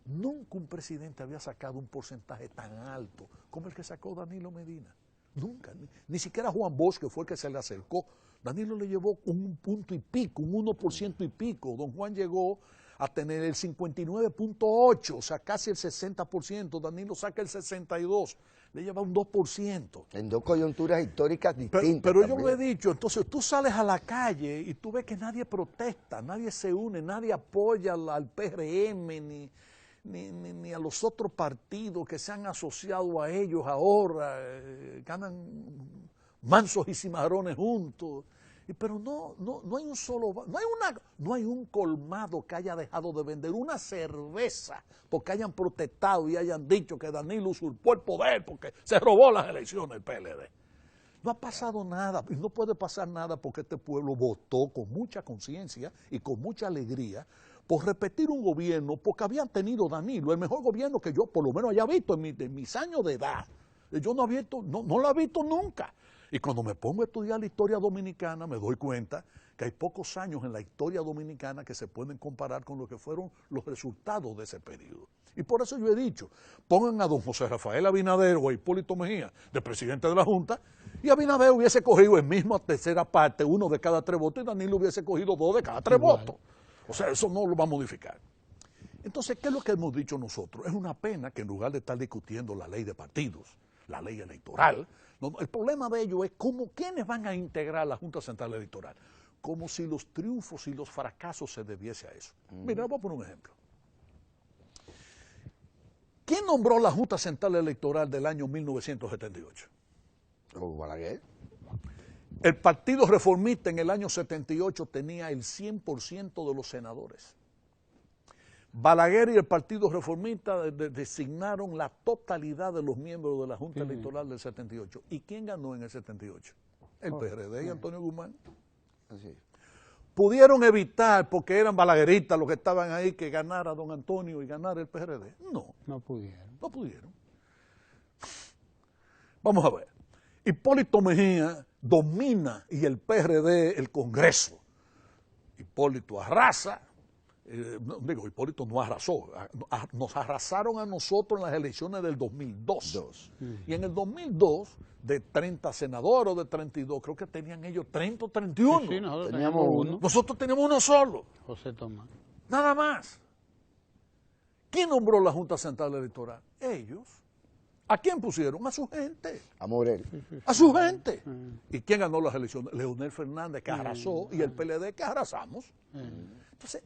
nunca un presidente había sacado un porcentaje tan alto como el que sacó Danilo Medina. Nunca, ni siquiera Juan Bosch, que fue el que se le acercó. Danilo le llevó un punto y pico, un 1% y pico. Don Juan llegó a tener el 59.8, o sea, casi el 60%. Danilo saca el 62%, le lleva un 2%. En dos coyunturas históricas distintas. Pero yo lo he dicho, entonces tú sales a la calle y tú ves que nadie protesta, nadie se une, nadie apoya al PRM, ni a los otros partidos que se han asociado a ellos ahora, ganan mansos y cimarrones juntos. Pero no hay un solo, no hay un colmado que haya dejado de vender una cerveza porque hayan protestado y hayan dicho que Danilo usurpó el poder porque se robó las elecciones el PLD. No ha pasado nada, y no puede pasar nada porque este pueblo votó con mucha conciencia y con mucha alegría por repetir un gobierno, porque habían tenido Danilo, el mejor gobierno que yo por lo menos haya visto en mis años de edad. Yo no lo he visto nunca. Y cuando me pongo a estudiar la historia dominicana me doy cuenta que hay pocos años en la historia dominicana que se pueden comparar con lo que fueron los resultados de ese periodo. Y por eso yo he dicho, pongan a don José Rafael Abinader o a Hipólito Mejía de presidente de la Junta, y Abinader hubiese cogido en misma tercera parte 1 de cada 3 votos y Danilo hubiese cogido 2 de cada 3 votos. O sea, eso no lo va a modificar. Entonces, ¿qué es lo que hemos dicho nosotros? Es una pena que en lugar de estar discutiendo la ley de partidos, la ley electoral, el problema de ello es quiénes van a integrar la Junta Central Electoral, como si los triunfos y los fracasos se debiese a eso. Mira, voy a poner un ejemplo. ¿Quién nombró la Junta Central Electoral del año 1978? Balaguer. El Partido Reformista en el año 78 tenía el 100% de los senadores. Balaguer y el Partido Reformista designaron la totalidad de los miembros de la Junta Electoral del 78. ¿Y quién ganó en el 78? El PRD y Antonio Guzmán. Así. ¿Pudieron evitar, porque eran balagueristas los que estaban ahí, que ganara don Antonio y ganara el PRD? No. No pudieron. No pudieron. Vamos a ver. Hipólito Mejía domina y el PRD el Congreso. Hipólito arrasa. Hipólito no arrasó, nos arrasaron a nosotros en las elecciones del 2002. Y en el 2002, de 30 senadores o de 32, creo que tenían ellos 30 o 31. Sí, nosotros teníamos uno. Nosotros teníamos uno solo. José Tomás. Nada más. ¿Quién nombró la Junta Central Electoral? Ellos. ¿A quién pusieron? A su gente. A Morel. A su gente. ¿Y quién ganó las elecciones? Leonel Fernández, que arrasó, y el PLD, que arrasamos. Entonces,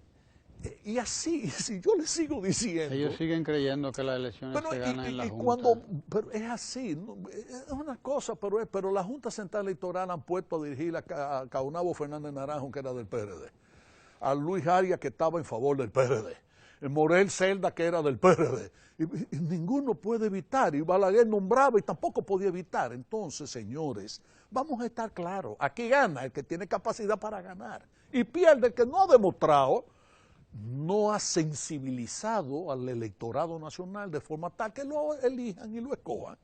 y así, si yo les sigo diciendo... Ellos siguen creyendo que las elecciones se ganan en la Junta. Pero es así, ¿no? Es una cosa, pero la Junta Central Electoral han puesto a dirigir a Caunabo Fernández Naranjo, que era del PRD, a Luis Arias, que estaba en favor del PRD, Morel Celda, que era del PRD, y ninguno puede evitar, y Balaguer nombraba y tampoco podía evitar. Entonces, señores, vamos a estar claros, aquí gana el que tiene capacidad para ganar, y pierde el que no ha demostrado, no ha sensibilizado al electorado nacional de forma tal que lo elijan y lo escojan.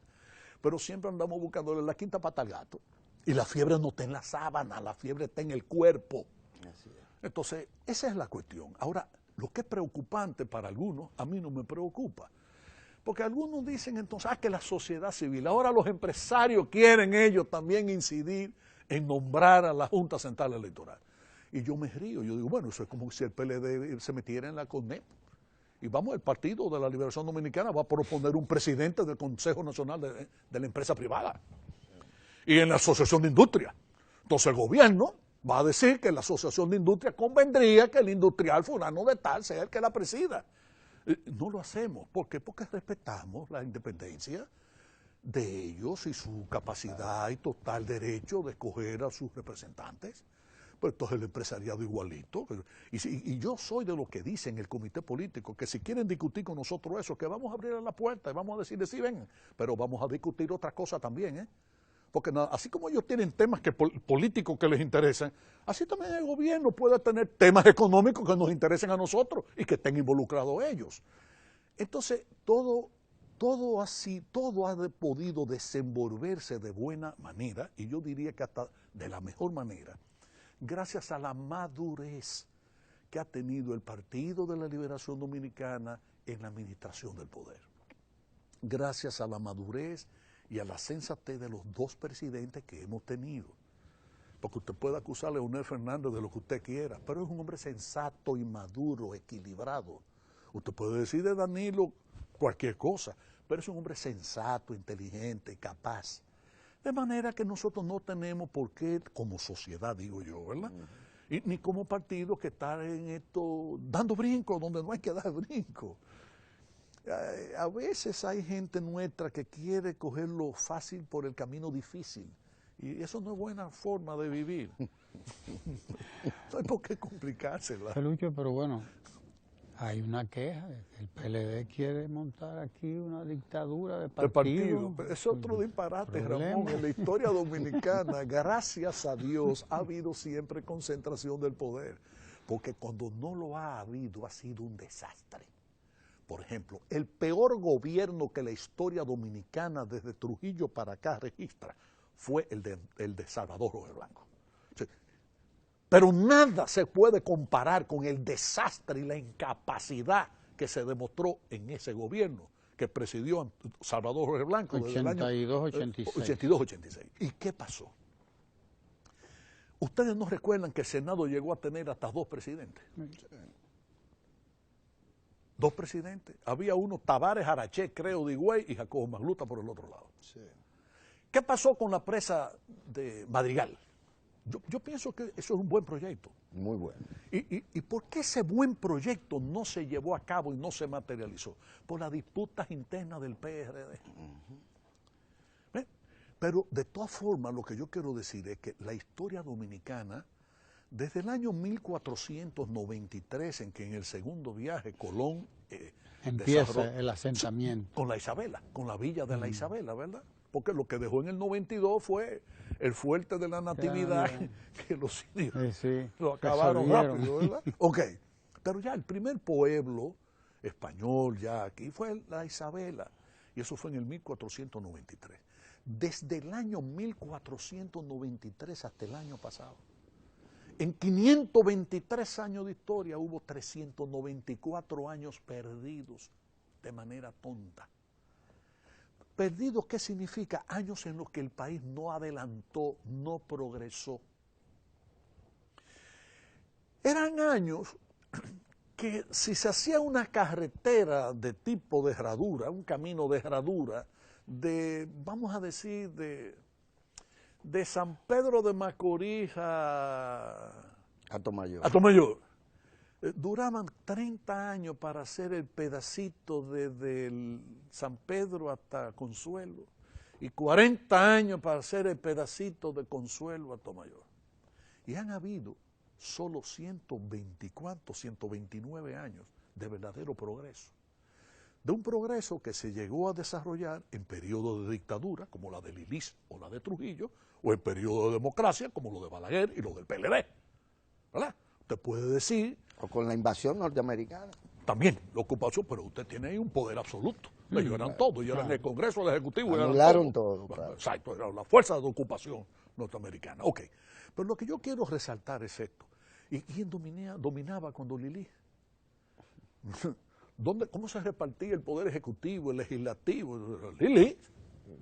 Pero siempre andamos buscándole la quinta pata al gato. Y la fiebre no está en la sábana, la fiebre está en el cuerpo. Así es. Entonces, esa es la cuestión. Ahora, lo que es preocupante para algunos, a mí no me preocupa. Porque algunos dicen entonces, que la sociedad civil, ahora los empresarios quieren ellos también incidir en nombrar a la Junta Central Electoral. Y yo me río, yo digo, bueno, eso es como si el PLD se metiera en la CONEP. Y vamos, el Partido de la Liberación Dominicana va a proponer un presidente del Consejo Nacional de la Empresa Privada. Y en la Asociación de Industria. Entonces el gobierno va a decir que la Asociación de Industria convendría que el industrial fulano de tal sea el que la presida. No lo hacemos. ¿Por qué? Porque respetamos la independencia de ellos y su capacidad y total derecho de escoger a sus representantes. Pues entonces el empresariado igualito. Y yo soy de lo que dicen el comité político, que si quieren discutir con nosotros eso, que vamos a abrir la puerta y vamos a decirles sí, vengan, pero vamos a discutir otra cosa también, ¿eh? Porque así como ellos tienen temas políticos que les interesan, así también el gobierno puede tener temas económicos que nos interesen a nosotros y que estén involucrados ellos. Entonces, todo ha podido desenvolverse de buena manera, y yo diría que hasta de la mejor manera, gracias a la madurez que ha tenido el Partido de la Liberación Dominicana en la administración del poder. Gracias a la madurez y a la sensatez de los dos presidentes que hemos tenido. Porque usted puede acusar a Leonel Fernández de lo que usted quiera, pero es un hombre sensato y maduro, equilibrado. Usted puede decir de Danilo cualquier cosa, pero es un hombre sensato, inteligente, capaz. De manera que nosotros no tenemos por qué, como sociedad, digo yo, ¿verdad? Ni como partido, que estar en esto, dando brincos donde no hay que dar brincos. A veces hay gente nuestra que quiere cogerlo fácil por el camino difícil. Y eso no es buena forma de vivir. No hay por qué complicársela. Lucho, pero bueno, hay una queja. El PLD quiere montar aquí una dictadura de partido. Es otro disparate, Ramón. En la historia dominicana, gracias a Dios, ha habido siempre concentración del poder. Porque cuando no lo ha habido, ha sido un desastre. Por ejemplo, el peor gobierno que la historia dominicana desde Trujillo para acá registra fue el de Salvador Jorge Blanco. O sea, Pero nada se puede comparar con el desastre y la incapacidad que se demostró en ese gobierno que presidió Salvador Jorge Blanco desde el año 82-86. ¿Y qué pasó? Ustedes no recuerdan que el Senado llegó a tener hasta 2 presidentes. 2 presidentes. Había uno, Tavares Araché, creo, de Higüey, y Jacobo Magluta por el otro lado. Sí. ¿Qué pasó con la presa de Madrigal? Yo pienso que eso es un buen proyecto. Muy bueno. ¿Y por qué ese buen proyecto no se llevó a cabo y no se materializó? Por las disputas internas del PRD. Pero de todas formas, lo que yo quiero decir es que la historia dominicana, desde el año 1493, en que en el segundo viaje Colón empieza el asentamiento con la Isabela, con la villa de la Isabela, ¿verdad? Porque lo que dejó en el 92 fue el fuerte de la Natividad, que los indios lo acabaron rápido, ¿verdad? Ok, pero ya el primer pueblo español ya aquí fue la Isabela, y eso fue en el 1493. Desde el año 1493 hasta el año pasado, en 523 años de historia hubo 394 años perdidos de manera tonta. ¿Perdidos qué significa? Años en los que el país no adelantó, no progresó. Eran años que si se hacía una carretera de tipo de herradura, un camino de herradura, vamos a decir, de San Pedro de Macorís a Atomayor. Duraban 30 años para hacer el pedacito desde San Pedro hasta Consuelo y 40 años para hacer el pedacito de Consuelo a Atomayor. Y han habido solo 129 años de verdadero progreso. De un progreso que se llegó a desarrollar en periodos de dictadura, como la de Lilis o la de Trujillo, o en periodos de democracia, como lo de Balaguer y lo del PLD. ¿Verdad? Usted puede decir... O con la invasión norteamericana. También, la ocupación, pero usted tiene ahí un poder absoluto. Ellos eran todos, ellos eran el Congreso, el Ejecutivo. Anularon todo. Claro. Exacto, era la fuerza de ocupación norteamericana. Ok, pero lo que yo quiero resaltar es esto. ¿Y quién dominaba cuando Lilis? ¿Cómo se repartía el poder ejecutivo, el legislativo? Lilis.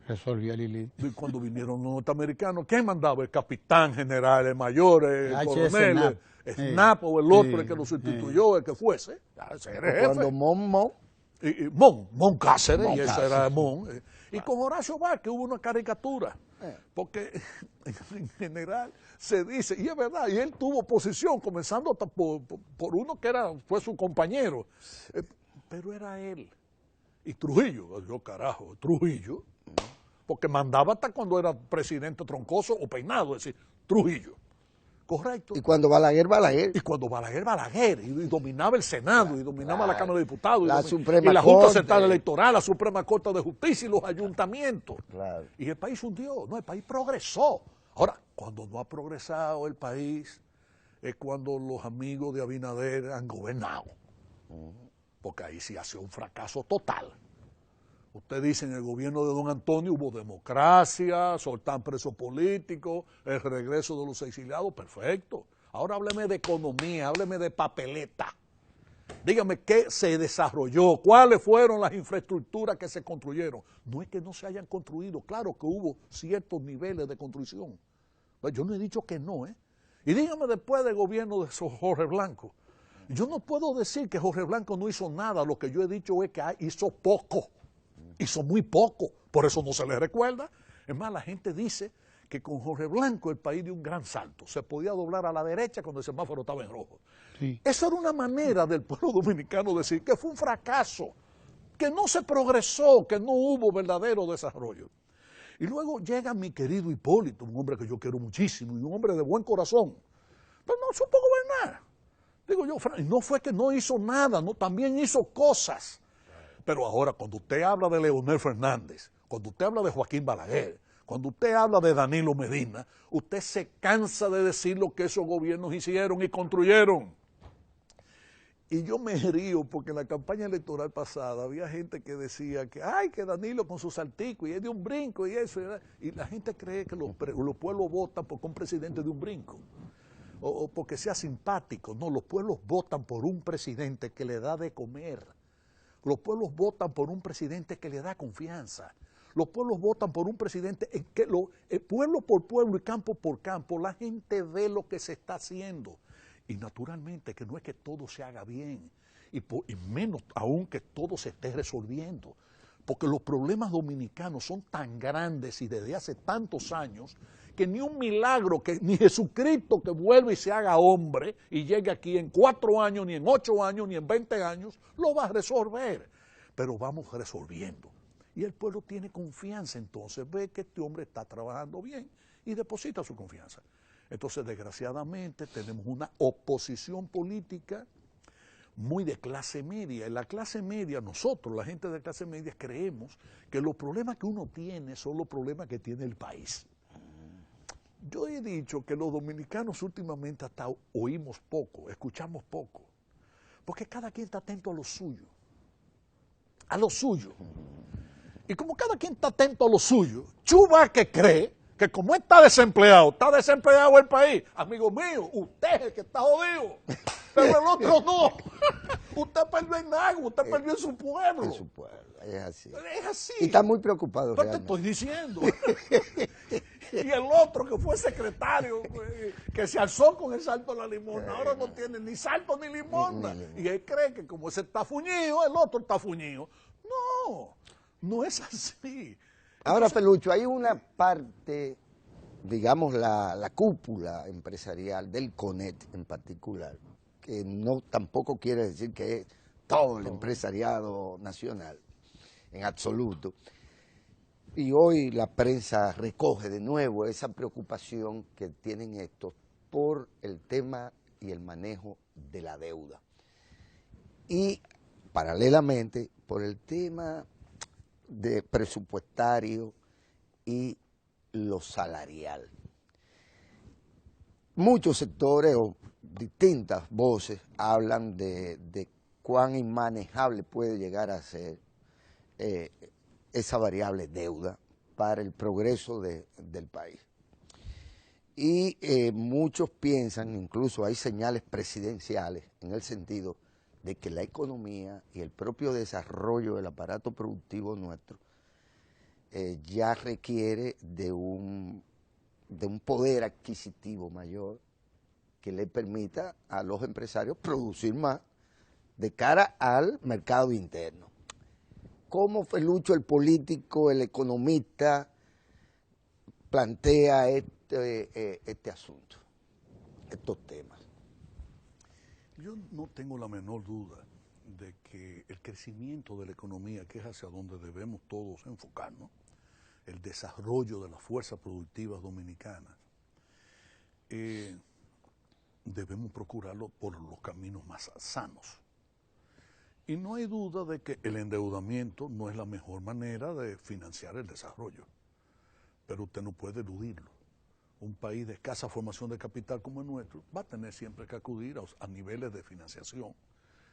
Resolvía Lilis. Y cuando vinieron los norteamericanos, ¿quién mandaba? El capitán general, el mayor, el coronel, Snap o el otro, el que lo sustituyó, el que fuese. Ese era el jefe. Cuando Mon Cáceres, y ese era Mon. Y con Horacio Vázquez hubo una caricatura, porque en general se dice, y es verdad, y él tuvo oposición, comenzando por uno que fue su compañero, pero era él. Y Trujillo, Trujillo, porque mandaba hasta cuando era presidente troncoso o peinado, es decir, Trujillo. Correcto. Y cuando Balaguer. Y cuando Balaguer, y dominaba el Senado, y dominaba la Cámara de Diputados, y la Junta Central Electoral, la Suprema Corte de Justicia y los ayuntamientos. Claro. Y el país hundió, no, el país progresó. Ahora, cuando no ha progresado el país, es cuando los amigos de Abinader han gobernado. Porque ahí sí hace un fracaso total. Usted dice, en el gobierno de don Antonio hubo democracia, soltar presos políticos, el regreso de los exiliados, perfecto. Ahora hábleme de economía, hábleme de papeleta. Dígame qué se desarrolló, cuáles fueron las infraestructuras que se construyeron. No es que no se hayan construido, claro que hubo ciertos niveles de construcción. Yo no he dicho que no, ¿eh? Y dígame después del gobierno de Jorge Blanco. Yo no puedo decir que Jorge Blanco no hizo nada, lo que yo he dicho es que hizo poco. Hizo muy poco, por eso no se le recuerda. Es más, la gente dice que con Jorge Blanco el país dio un gran salto. Se podía doblar a la derecha cuando el semáforo estaba en rojo. Sí. Esa era una manera del pueblo dominicano de decir que fue un fracaso, que no se progresó, que no hubo verdadero desarrollo. Y luego llega mi querido Hipólito, un hombre que yo quiero muchísimo y un hombre de buen corazón, pero no supo gobernar. Digo yo, no fue que no hizo nada, no, también hizo cosas. Pero ahora, cuando usted habla de Leonel Fernández, cuando usted habla de Joaquín Balaguer, cuando usted habla de Danilo Medina, usted se cansa de decir lo que esos gobiernos hicieron y construyeron. Y yo me río porque en la campaña electoral pasada había gente que decía que, ay, que Danilo con su saltico y es de un brinco y eso. Y la gente cree que los pueblos votan porque un presidente de un brinco. o porque sea simpático. No, los pueblos votan por un presidente que le da de comer. Los pueblos votan por un presidente que le da confianza. Los pueblos votan por un presidente en que pueblo por pueblo y campo por campo, la gente ve lo que se está haciendo. Y naturalmente que no es que todo se haga bien, y menos aún que todo se esté resolviendo. Porque los problemas dominicanos son tan grandes y desde hace tantos años que ni un milagro, ni Jesucristo que vuelva y se haga hombre y llegue aquí en 4 años, ni en 8 años, ni en 20 años, lo va a resolver. Pero vamos resolviendo. Y el pueblo tiene confianza, entonces ve que este hombre está trabajando bien y deposita su confianza. Entonces, desgraciadamente, tenemos una oposición política muy de clase media. En la clase media, nosotros, la gente de clase media, creemos que los problemas que uno tiene son los problemas que tiene el país. Yo he dicho que los dominicanos últimamente hasta oímos poco, escuchamos poco, porque cada quien está atento a lo suyo. A lo suyo. Y como cada quien está atento a lo suyo, Chuba que cree que como está desempleado el país. Amigo mío, usted es el que está jodido, pero el otro no. Usted perdió en algo, usted perdió en su pueblo. En su pueblo, es así. Es así. Y está muy preocupado. Pero te estoy diciendo. Y el otro que fue secretario, que se alzó con el salto de la limosna, ahora no tiene ni salto ni limosna. Y él cree que como ese está fuñido, el otro está fuñido. No, no es así. Ahora, Felucho, hay una parte, digamos, la cúpula empresarial del CONET en particular, que no tampoco quiere decir que es todo el empresariado nacional, en absoluto. Y hoy la prensa recoge de nuevo esa preocupación que tienen estos por el tema y el manejo de la deuda. Y paralelamente por el tema de presupuestario y lo salarial. Muchos sectores o distintas voces hablan de cuán inmanejable puede llegar a ser esa variable deuda para el progreso del país. Y muchos piensan, incluso hay señales presidenciales en el sentido de que la economía y el propio desarrollo del aparato productivo nuestro ya requiere de un poder adquisitivo mayor que le permita a los empresarios producir más de cara al mercado interno. ¿Cómo, Felucho, el político, el economista, plantea este asunto, estos temas? Yo no tengo la menor duda de que el crecimiento de la economía, que es hacia donde debemos todos enfocarnos, el desarrollo de las fuerzas productivas dominicanas, debemos procurarlo por los caminos más sanos. Y no hay duda de que el endeudamiento no es la mejor manera de financiar el desarrollo, pero usted no puede eludirlo. Un país de escasa formación de capital como el nuestro va a tener siempre que acudir a niveles de financiación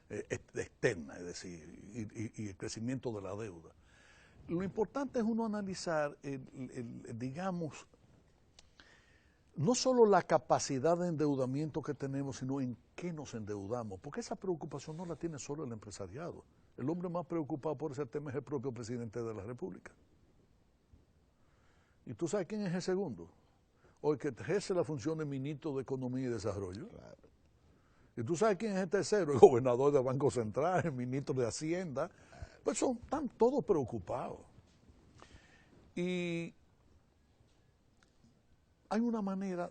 externa, es decir, y el crecimiento de la deuda. Lo importante es uno analizar, digamos, no solo la capacidad de endeudamiento que tenemos, sino en qué nos endeudamos, porque esa preocupación no la tiene solo el empresariado. El hombre más preocupado por ese tema es el propio presidente de la República. ¿Y tú sabes quién es el segundo? O el que ejerce la función de ministro de Economía y Desarrollo. Claro. ¿Y tú sabes quién es el tercero? El gobernador del Banco Central, el ministro de Hacienda. Pues están todos preocupados. Y hay una manera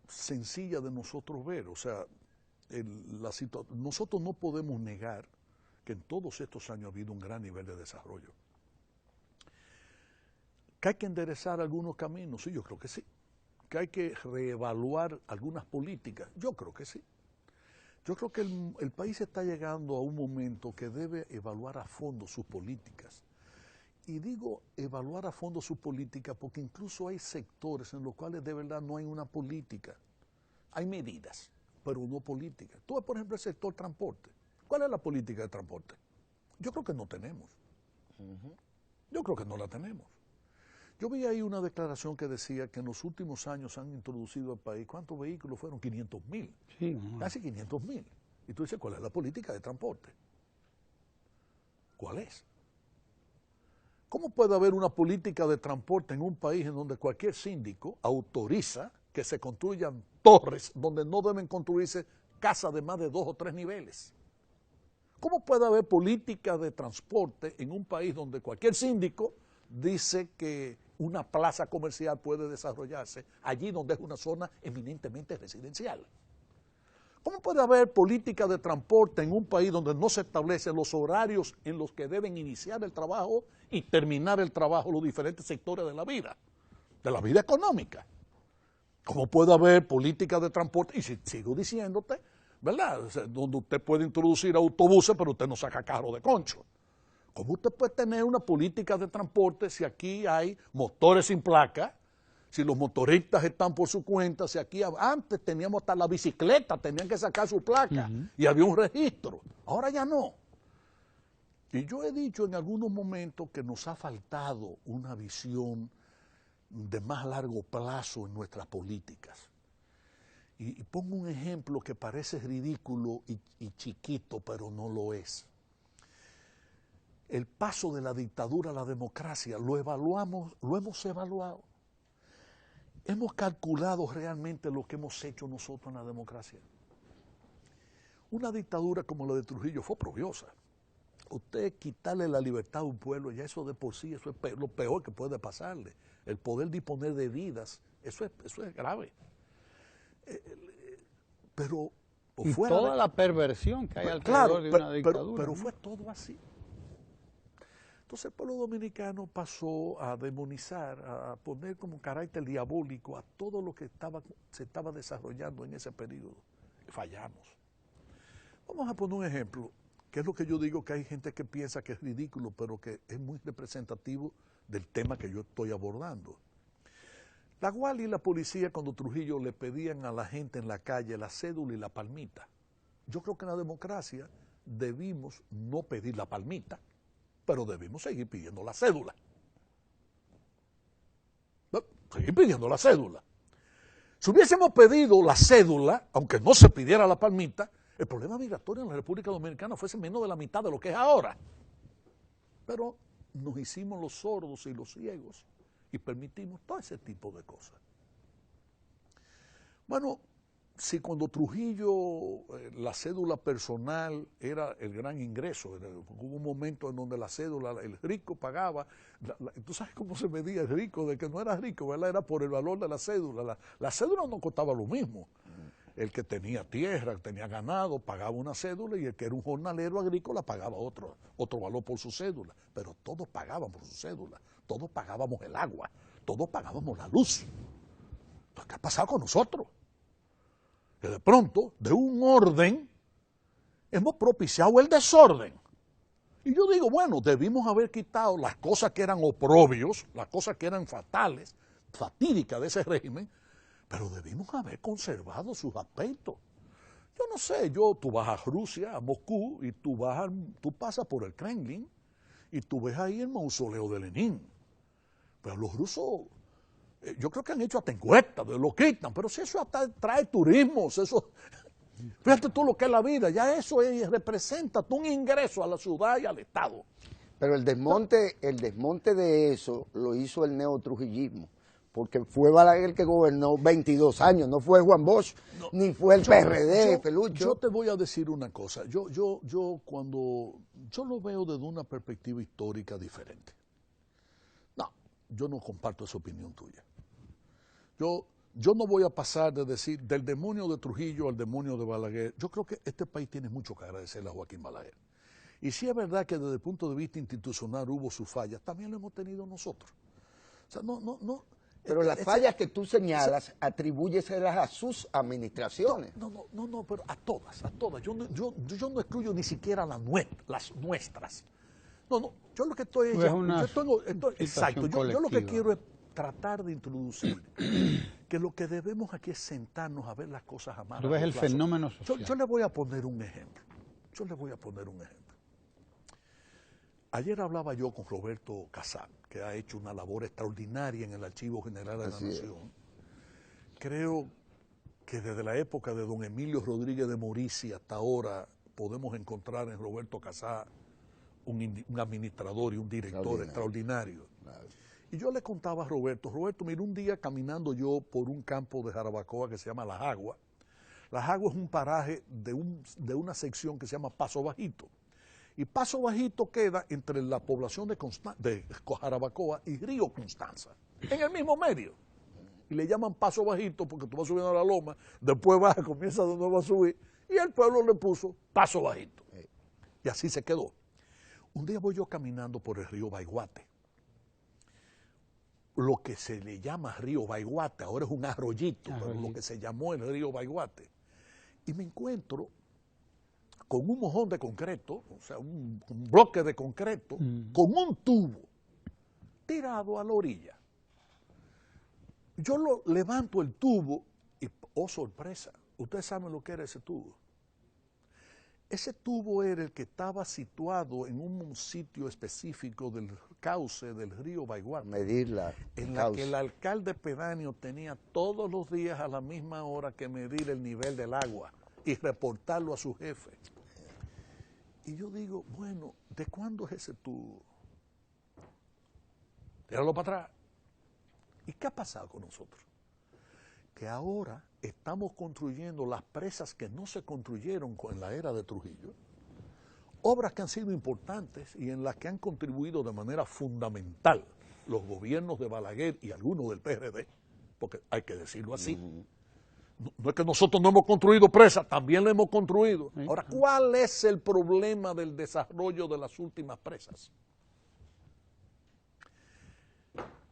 sencilla de nosotros ver, o sea, nosotros no podemos negar que en todos estos años ha habido un gran nivel de desarrollo. ¿Que hay que enderezar algunos caminos? Sí, yo creo que sí. ¿Que hay que reevaluar algunas políticas? Yo creo que sí. Yo creo que el país está llegando a un momento que debe evaluar a fondo sus políticas. Y digo evaluar a fondo sus políticas porque incluso hay sectores en los cuales de verdad no hay una política. Hay medidas, pero no política. Tú ves, por ejemplo, el sector transporte. ¿Cuál es la política de transporte? Yo creo que no tenemos. Yo creo que no la tenemos. Yo vi ahí una declaración que decía que en los últimos años han introducido al país, ¿cuántos vehículos fueron? 500.000. Sí, Casi 500.000. Y tú dices, ¿cuál es la política de transporte? ¿Cuál es? ¿Cómo puede haber una política de transporte en un país en donde cualquier síndico autoriza que se construyan torres donde no deben construirse casas de más de 2 o 3 niveles? ¿Cómo puede haber política de transporte en un país donde cualquier síndico dice que una plaza comercial puede desarrollarse allí donde es una zona eminentemente residencial? ¿Cómo puede haber política de transporte en un país donde no se establecen los horarios en los que deben iniciar el trabajo y terminar el trabajo los diferentes sectores de la vida económica? ¿Cómo puede haber política de transporte? Y si sigo diciéndote, ¿verdad? O sea, donde usted puede introducir autobuses, pero usted no saca carro de concho. ¿Cómo usted puede tener una política de transporte si aquí hay motores sin placa? Si los motoristas están por su cuenta, si aquí antes teníamos hasta la bicicleta, tenían que sacar su placa y había un registro. Ahora ya no. Y yo he dicho en algunos momentos que nos ha faltado una visión de más largo plazo en nuestras políticas. Y pongo un ejemplo que parece ridículo y chiquito, pero no lo es. El paso de la dictadura a la democracia, lo hemos evaluado. Hemos calculado realmente lo que hemos hecho nosotros en la democracia. Una dictadura como la de Trujillo fue oprobiosa. Usted quitarle la libertad a un pueblo, ya eso de por sí, eso es lo peor que puede pasarle. El poder disponer de vidas, eso es grave. Pero y toda la perversión que hay alrededor de una dictadura. Pero fue todo así. Entonces el pueblo dominicano pasó a demonizar, a poner como carácter diabólico a todo lo que se estaba desarrollando en ese periodo. Fallamos. Vamos a poner un ejemplo, que es lo que yo digo, que hay gente que piensa que es ridículo, pero que es muy representativo del tema que yo estoy abordando. La Guardia y la policía, cuando Trujillo le pedían a la gente en la calle la cédula y la palmita, yo creo que en la democracia debimos no pedir la palmita, pero debimos seguir pidiendo la cédula. Seguir pidiendo la cédula. Si hubiésemos pedido la cédula, aunque no se pidiera la palmita, el problema migratorio en la República Dominicana fuese menos de la mitad de lo que es ahora. Pero nos hicimos los sordos y los ciegos y permitimos todo ese tipo de cosas. Bueno, si cuando Trujillo la cédula personal era el gran ingreso, hubo un momento en donde la cédula, el rico pagaba, ¿tú sabes cómo se medía el rico? De que no era rico, ¿verdad? Era por el valor de la cédula. La cédula no costaba lo mismo. El que tenía tierra, tenía ganado, pagaba una cédula y el que era un jornalero agrícola pagaba otro valor por su cédula. Pero todos pagaban por su cédula, todos pagábamos el agua, todos pagábamos la luz. Entonces, ¿qué ha pasado con nosotros? Que de pronto, de un orden, hemos propiciado el desorden. Y yo digo, bueno, debimos haber quitado las cosas que eran oprobios, las cosas que eran fatales, fatídicas de ese régimen, pero debimos haber conservado sus aspectos. Yo no sé, tú vas a Rusia, a Moscú, y tú pasas por el Kremlin, y tú ves ahí el mausoleo de Lenin. Pero los rusos, yo creo que han hecho hasta encuestas, lo quitan, pero si eso hasta trae turismo, eso, fíjate tú lo que es la vida, ya eso representa un ingreso a la ciudad y al Estado. Pero el desmonte de eso lo hizo el neotrujillismo, porque fue Balaguer el que gobernó 22 años, no fue Juan Bosch, ni fue el PRD, Felucho. Yo te voy a decir una cosa, yo lo veo desde una perspectiva histórica diferente. No, yo no comparto esa opinión tuya. Yo no voy a pasar de decir del demonio de Trujillo al demonio de Balaguer. Yo creo que este país tiene mucho que agradecerle a Joaquín Balaguer. Y sí es verdad que desde el punto de vista institucional hubo sus fallas, también lo hemos tenido nosotros. O sea, no. Pero las fallas que tú señalas, atribúyeselas a sus administraciones. No, pero a todas. Yo no excluyo ni siquiera las nuestras. No, yo lo que estoy es... Exacto, yo lo que quiero es tratar de introducir que lo que debemos aquí es sentarnos a ver las cosas a más Tú ves el fenómeno social. Yo le voy a poner un ejemplo. Ayer hablaba yo con Roberto Casal, que ha hecho una labor extraordinaria en el Archivo General de la Nación. Creo que desde la época de don Emilio Rodríguez de Morici hasta ahora podemos encontrar en Roberto Casal un administrador y un director extraordinario. Claro. Y yo le contaba a Roberto, mira, un día caminando yo por un campo de Jarabacoa que se llama Las Aguas. Las Aguas es un paraje de una sección que se llama Paso Bajito. Y Paso Bajito queda entre la población de Jarabacoa y Río Constanza, en el mismo medio. Y le llaman Paso Bajito porque tú vas subiendo a la loma, después baja, comienza de nuevo a subir, y el pueblo le puso Paso Bajito. Y así se quedó. Un día voy yo caminando por el río Baiguate. Lo que se le llama río Baiguate, ahora es un arroyito, pero lo que se llamó el río Baiguate. Y me encuentro con un mojón de concreto, o sea, un bloque de concreto, con un tubo tirado a la orilla. Yo levanto el tubo y, oh sorpresa, ustedes saben lo que era ese tubo. Ese tubo era el que estaba situado en un sitio específico del cauce del río Baiguate. Medirla. En la que el alcalde pedáneo tenía todos los días a la misma hora que medir el nivel del agua y reportarlo a su jefe. Y yo digo, bueno, ¿de cuándo es ese tubo? Tíralo para atrás. ¿Y qué ha pasado con nosotros? Que ahora estamos construyendo las presas que no se construyeron en la era de Trujillo, obras que han sido importantes y en las que han contribuido de manera fundamental los gobiernos de Balaguer y algunos del PRD, porque hay que decirlo así. No es que nosotros no hemos construido presas, también la hemos construido. Ahora, ¿cuál es el problema del desarrollo de las últimas presas?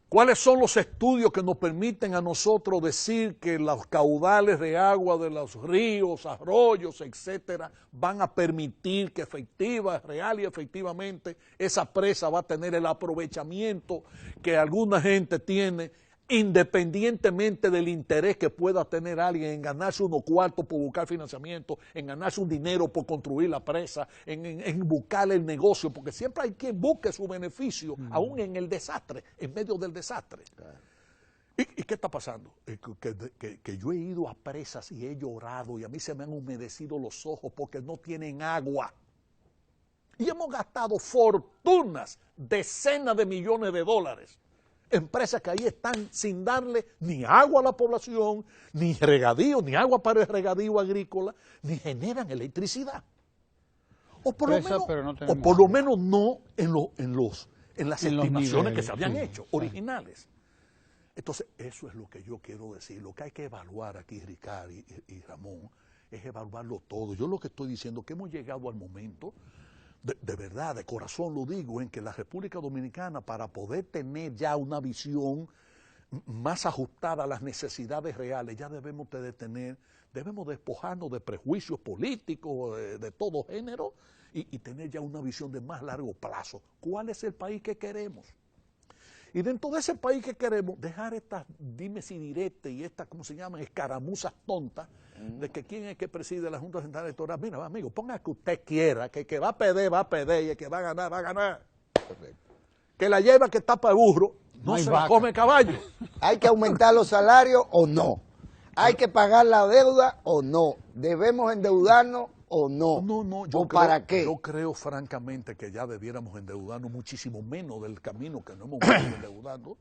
¿Cuáles son los estudios que nos permiten a nosotros decir que los caudales de agua de los ríos, arroyos, etcétera, van a permitir que real y efectivamente esa presa va a tener el aprovechamiento que alguna gente tiene, independientemente del interés que pueda tener alguien en ganarse unos cuartos por buscar financiamiento, en ganarse un dinero por construir la presa, en buscar el negocio, porque siempre hay quien busque su beneficio, aún en el desastre, en medio del desastre. Claro. ¿Y qué está pasando? Que yo he ido a presas y he llorado y a mí se me han humedecido los ojos porque no tienen agua. Y hemos gastado fortunas, decenas de millones de dólares. Empresas que ahí están sin darle ni agua a la población, ni regadío, ni agua para el regadío agrícola, ni generan electricidad. O por lo menos no en las estimaciones que se habían hecho, originales. Entonces, eso es lo que yo quiero decir. Lo que hay que evaluar aquí, Ricardo y Ramón, es evaluarlo todo. Yo lo que estoy diciendo es que hemos llegado al momento de verdad, de corazón lo digo, en que la República Dominicana, para poder tener ya una visión más ajustada a las necesidades reales, ya debemos despojarnos de prejuicios políticos de todo género y tener ya una visión de más largo plazo. ¿Cuál es el país que queremos? Y dentro de ese país que queremos, dejar estas dimes y diretes y estas, ¿cómo se llaman?, escaramuzas tontas de que quién es que preside la Junta Central Electoral. Mira, amigo, ponga que usted quiera, que el que va a perder y el que va a ganar, va a ganar. Correcto. Que la hierba que tapa el burro no se la come caballo. ¿Hay que aumentar los salarios o no? ¿Hay que pagar la deuda o no? ¿Debemos endeudarnos o no? No, ¿O para qué? Yo creo francamente que ya debiéramos endeudarnos muchísimo menos del camino que no hemos venido endeudando.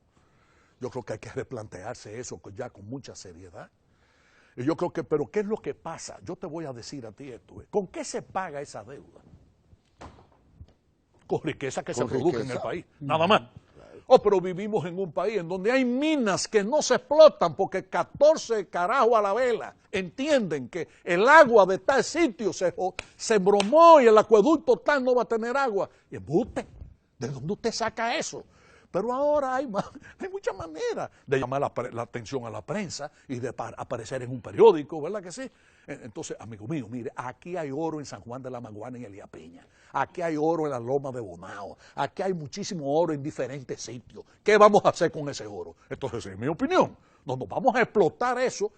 Yo creo que hay que replantearse eso ya con mucha seriedad. Y yo creo que, pero ¿qué es lo que pasa? Yo te voy a decir a ti esto. ¿Con qué se paga esa deuda? Con riqueza que se produce en el país, nada más. Oh, pero vivimos en un país en donde hay minas que no se explotan porque 14 carajos a la vela entienden que el agua de tal sitio se embromó y el acueducto tal no va a tener agua. Y embuste, ¿de dónde usted saca eso? Pero ahora hay muchas maneras de llamar la atención a la prensa y de aparecer en un periódico, ¿verdad que sí? Entonces, amigo mío, mire, aquí hay oro en San Juan de la Maguana y Elías Piña. Aquí hay oro en la Loma de Bonao. Aquí hay muchísimo oro en diferentes sitios. ¿Qué vamos a hacer con ese oro? Entonces, en mi opinión, nos vamos a explotar eso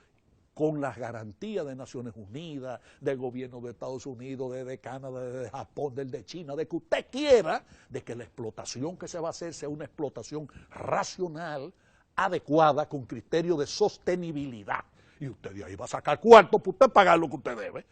con las garantías de Naciones Unidas, del gobierno de Estados Unidos, de Canadá, de Japón, del de China, de que usted quiera, de que la explotación que se va a hacer sea una explotación racional, adecuada, con criterio de sostenibilidad. Y usted de ahí va a sacar cuarto para usted pagar lo que usted debe.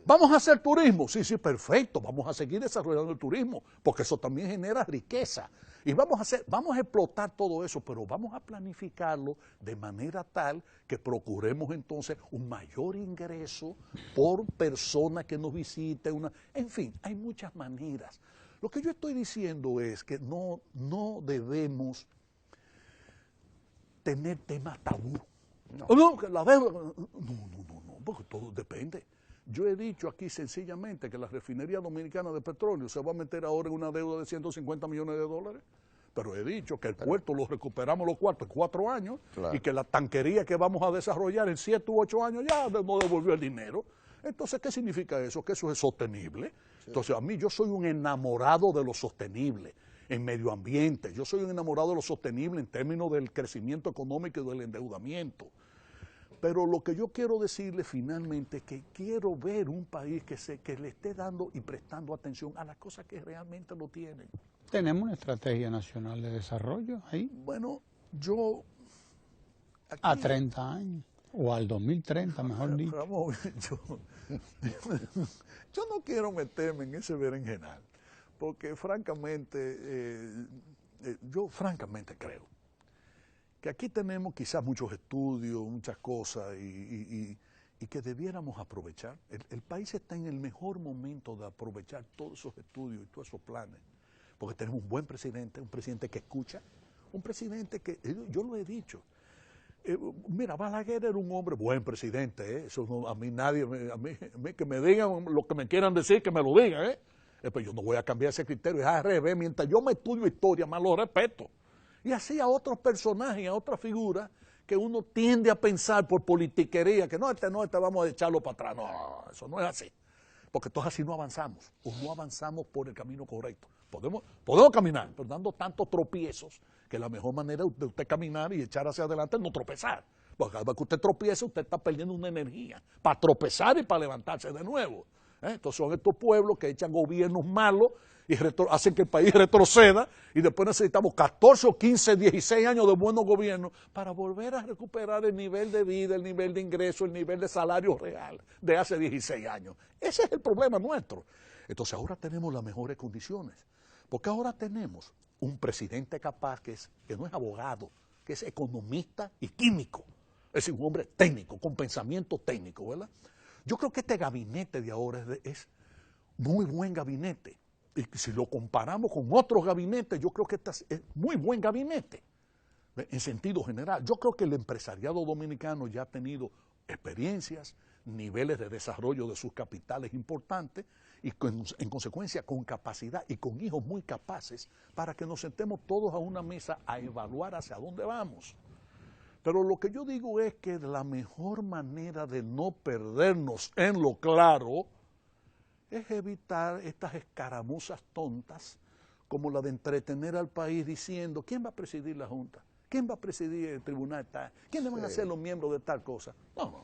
¿Vamos a hacer turismo? Sí, sí, perfecto. Vamos a seguir desarrollando el turismo, porque eso también genera riqueza. Y vamos a explotar todo eso, pero vamos a planificarlo de manera tal que procuremos entonces un mayor ingreso por persona que nos visite. En fin, hay muchas maneras. Lo que yo estoy diciendo es que no debemos tener temas tabú. No, que la deuda. No, porque todo depende. Yo he dicho aquí sencillamente que la refinería dominicana de petróleo se va a meter ahora en una deuda de 150 millones de dólares, pero he dicho que el puerto lo recuperamos los cuartos en 4 años, claro, y que la tanquería que vamos a desarrollar en 7 u 8 años ya nos devolvió el dinero. Entonces, ¿qué significa eso? Que eso es sostenible. Sí. Entonces, yo soy un enamorado de lo sostenible en medio ambiente, yo soy un enamorado de lo sostenible en términos del crecimiento económico y del endeudamiento. Pero lo que yo quiero decirle finalmente es que quiero ver un país que le esté dando y prestando atención a las cosas que realmente lo tienen. ¿Tenemos una estrategia nacional de desarrollo ahí? Bueno, yo... Aquí, a 30 años, o al 2030, mejor dicho. Ramón, yo no quiero meterme en ese berenjenal, porque francamente, yo francamente creo que aquí tenemos quizás muchos estudios, muchas cosas, y que debiéramos aprovechar. El país está en el mejor momento de aprovechar todos esos estudios y todos esos planes, porque tenemos un buen presidente, un presidente que escucha, un presidente que, yo lo he dicho, mira, Balaguer era un hombre buen presidente, eso no, a mí nadie, a mí que me digan lo que me quieran decir, que me lo digan, pero yo no voy a cambiar ese criterio, es al revés, mientras yo me estudio historia, más lo respeto. Y así a otros personajes, a otras figuras que uno tiende a pensar por politiquería, que no, vamos a echarlo para atrás. No, eso no es así. Porque entonces así no avanzamos, o no avanzamos por el camino correcto. Podemos caminar, pero dando tantos tropiezos, que la mejor manera de usted caminar y echar hacia adelante es no tropezar. Porque cada vez que usted tropieza, usted está perdiendo una energía para tropezar y para levantarse de nuevo. Entonces son estos pueblos que echan gobiernos malos y hacen que el país retroceda, y después necesitamos 14 o 15, 16 años de buenos gobiernos para volver a recuperar el nivel de vida, el nivel de ingreso, el nivel de salario real de hace 16 años. Ese es el problema nuestro. Entonces ahora tenemos las mejores condiciones, porque ahora tenemos un presidente capaz que no es abogado, que es economista y químico, es decir, un hombre técnico, con pensamiento técnico, ¿verdad? Yo creo que este gabinete de ahora es muy buen gabinete. Y si lo comparamos con otros gabinetes, yo creo que este es muy buen gabinete, en sentido general. Yo creo que el empresariado dominicano ya ha tenido experiencias, niveles de desarrollo de sus capitales importantes, y en consecuencia con capacidad y con hijos muy capaces, para que nos sentemos todos a una mesa a evaluar hacia dónde vamos. Pero lo que yo digo es que la mejor manera de no perdernos en lo claro es evitar estas escaramuzas tontas, como la de entretener al país diciendo ¿quién va a presidir la Junta? ¿Quién va a presidir el tribunal tal? ¿Quiénes van a ser los miembros de tal cosa? No,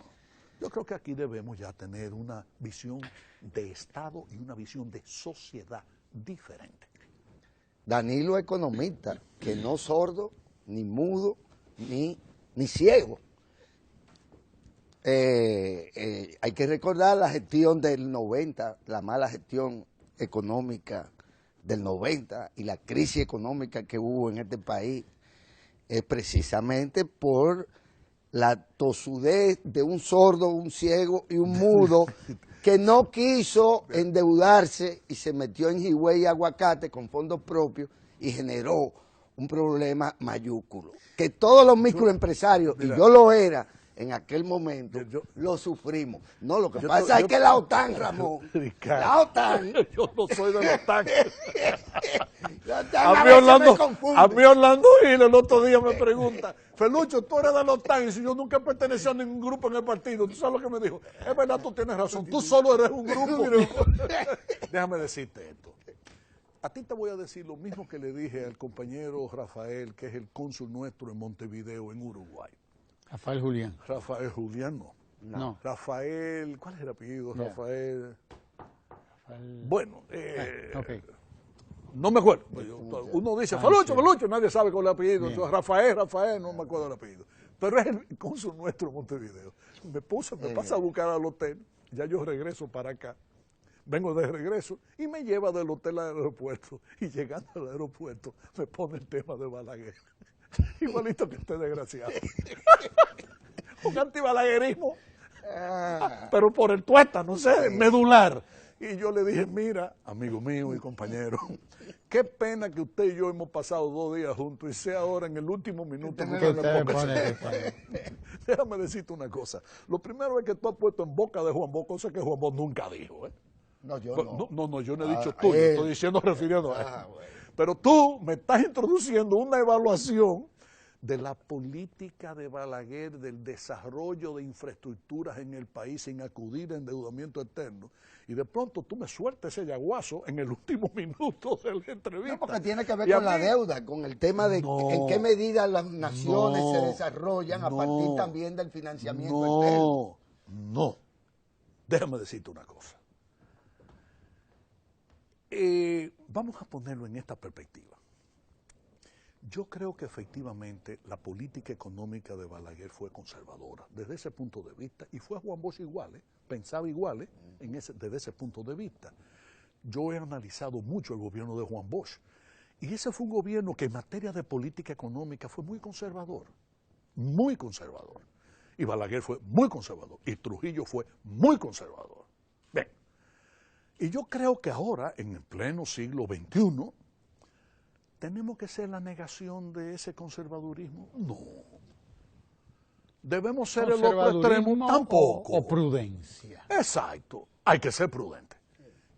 yo creo que aquí debemos ya tener una visión de Estado y una visión de sociedad diferente. Danilo, economista, que no sordo, ni mudo, ni ciego. Hay que recordar la gestión del 90, la mala gestión económica del 90 y la crisis económica que hubo en este país, precisamente por la tosudez de un sordo, un ciego y un mudo que no quiso endeudarse y se metió en Higüey y aguacate con fondos propios y generó un problema mayúsculo. Que todos los microempresarios, y yo lo era en aquel momento, lo sufrimos. No, lo que pasa es que la OTAN, Ramón, Ricardo, la OTAN. Yo no soy de la OTAN. A mí Orlando Gil el otro día me pregunta, Felucho, tú eres de la OTAN, y si yo nunca he pertenecido a ningún grupo en el partido, ¿tú sabes lo que me dijo? Es verdad, tú tienes razón, tú solo eres un grupo. Déjame decirte esto. A ti te voy a decir lo mismo que le dije al compañero Rafael, que es el cónsul nuestro en Montevideo, en Uruguay. Rafael Julián. Rafael Julián, no. No. Rafael, ¿cuál es el apellido? Ya. Rafael. Rafael. Bueno, Ok. no me acuerdo. Uno dice, Falucho, sí. Falucho, nadie sabe cuál es el apellido. Bien. Entonces, Rafael, no me acuerdo el apellido. Pero es el cónsul nuestro en Montevideo. Me pasa a buscar al hotel, ya yo regreso para acá. Vengo de regreso y me lleva del hotel al aeropuerto. Y llegando al aeropuerto me pone el tema de Balaguer. Igualito que este desgraciado. Un antibalaguerismo, pero por el tuesta, no sé, medular. Y yo le dije, mira, amigo mío y compañero, qué pena que usted y yo hemos pasado 2 días juntos y sea ahora en el último minuto que usted me ponga. Déjame decirte una cosa. Lo primero es que tú has puesto en boca de Juan Bosch, cosa que Juan Bosch nunca dijo, ¿eh? No, yo no. No, yo no he dicho tú, yo estoy diciendo refiriendo a él. Bueno. Pero tú me estás introduciendo una evaluación de la política de Balaguer, del desarrollo de infraestructuras en el país sin acudir a endeudamiento externo. Y de pronto tú me sueltas ese yaguazo en el último minuto de la entrevista. No, porque tiene que ver con la deuda, con el tema de en qué medida las naciones se desarrollan a partir también del financiamiento externo. No. Déjame decirte una cosa. Vamos a ponerlo en esta perspectiva. Yo creo que efectivamente la política económica de Balaguer fue conservadora desde ese punto de vista, y fue Juan Bosch igual, pensaba igual desde ese punto de vista. Yo he analizado mucho el gobierno de Juan Bosch, y ese fue un gobierno que en materia de política económica fue muy conservador, y Balaguer fue muy conservador, y Trujillo fue muy conservador. Bien, y yo creo que ahora, en el pleno siglo XXI, ¿tenemos que ser la negación de ese conservadurismo? No. ¿Debemos ser el otro extremo? Tampoco. O prudencia. Exacto. Hay que ser prudente.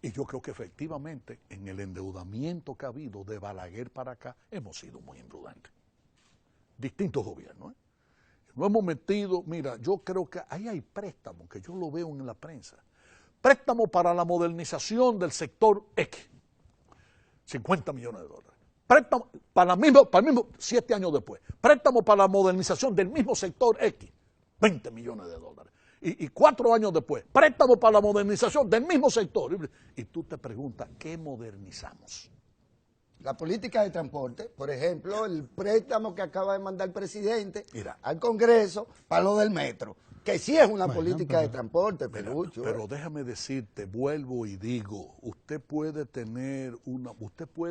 Y yo creo que efectivamente en el endeudamiento que ha habido de Balaguer para acá hemos sido muy imprudentes. Distintos gobiernos. Nos hemos metido, mira, yo creo que ahí hay préstamos, que yo lo veo en la prensa. Préstamos para la modernización del sector X. 50 millones de dólares. Préstamo para el mismo 7 años después. Préstamo para la modernización del mismo sector X, 20 millones de dólares. Y 4 años después, préstamo para la modernización del mismo sector. Y tú te preguntas, ¿qué modernizamos? La política de transporte, por ejemplo, el préstamo que acaba de mandar el presidente al Congreso para lo del metro, que sí es una política de transporte, pero déjame decirte, vuelvo y digo, usted puede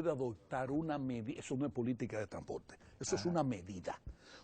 adoptar una medida, eso no es política de transporte, eso es una medida.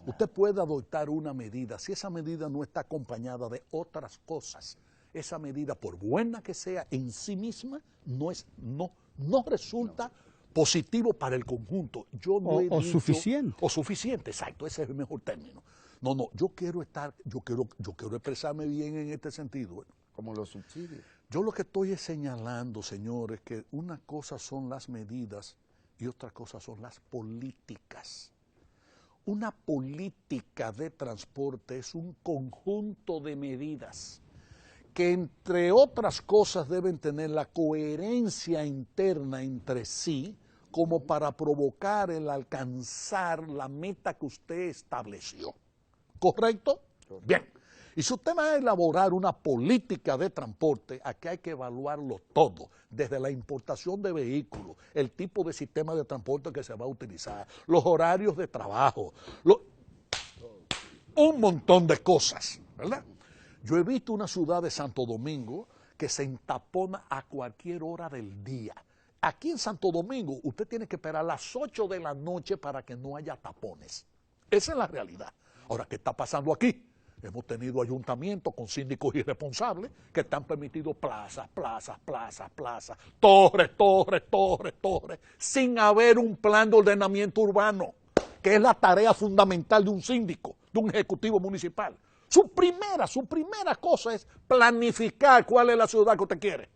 Usted puede adoptar una medida, si esa medida no está acompañada de otras cosas, esa medida, por buena que sea en sí misma, no resulta positivo para el conjunto. Yo no he dicho, suficiente. O suficiente, exacto, ese es el mejor término. No, yo quiero expresarme bien en este sentido. Como los subsidios. Yo lo que estoy es señalando, señores, que una cosa son las medidas y otra cosa son las políticas. Una política de transporte es un conjunto de medidas que, entre otras cosas, deben tener la coherencia interna entre sí como para provocar el alcanzar la meta que usted estableció. ¿Correcto? Bien. Y si usted va a elaborar una política de transporte, aquí hay que evaluarlo todo, desde la importación de vehículos, el tipo de sistema de transporte que se va a utilizar, los horarios de trabajo, un montón de cosas, ¿verdad? Yo he visto una ciudad de Santo Domingo que se entapona a cualquier hora del día. Aquí en Santo Domingo usted tiene que esperar a las 8 de la noche para que no haya tapones. Esa es la realidad. Ahora, ¿qué está pasando aquí? Hemos tenido ayuntamientos con síndicos irresponsables que están permitido plazas, torres, sin haber un plan de ordenamiento urbano, que es la tarea fundamental de un síndico, de un ejecutivo municipal. Su primera cosa es planificar cuál es la ciudad que usted quiere.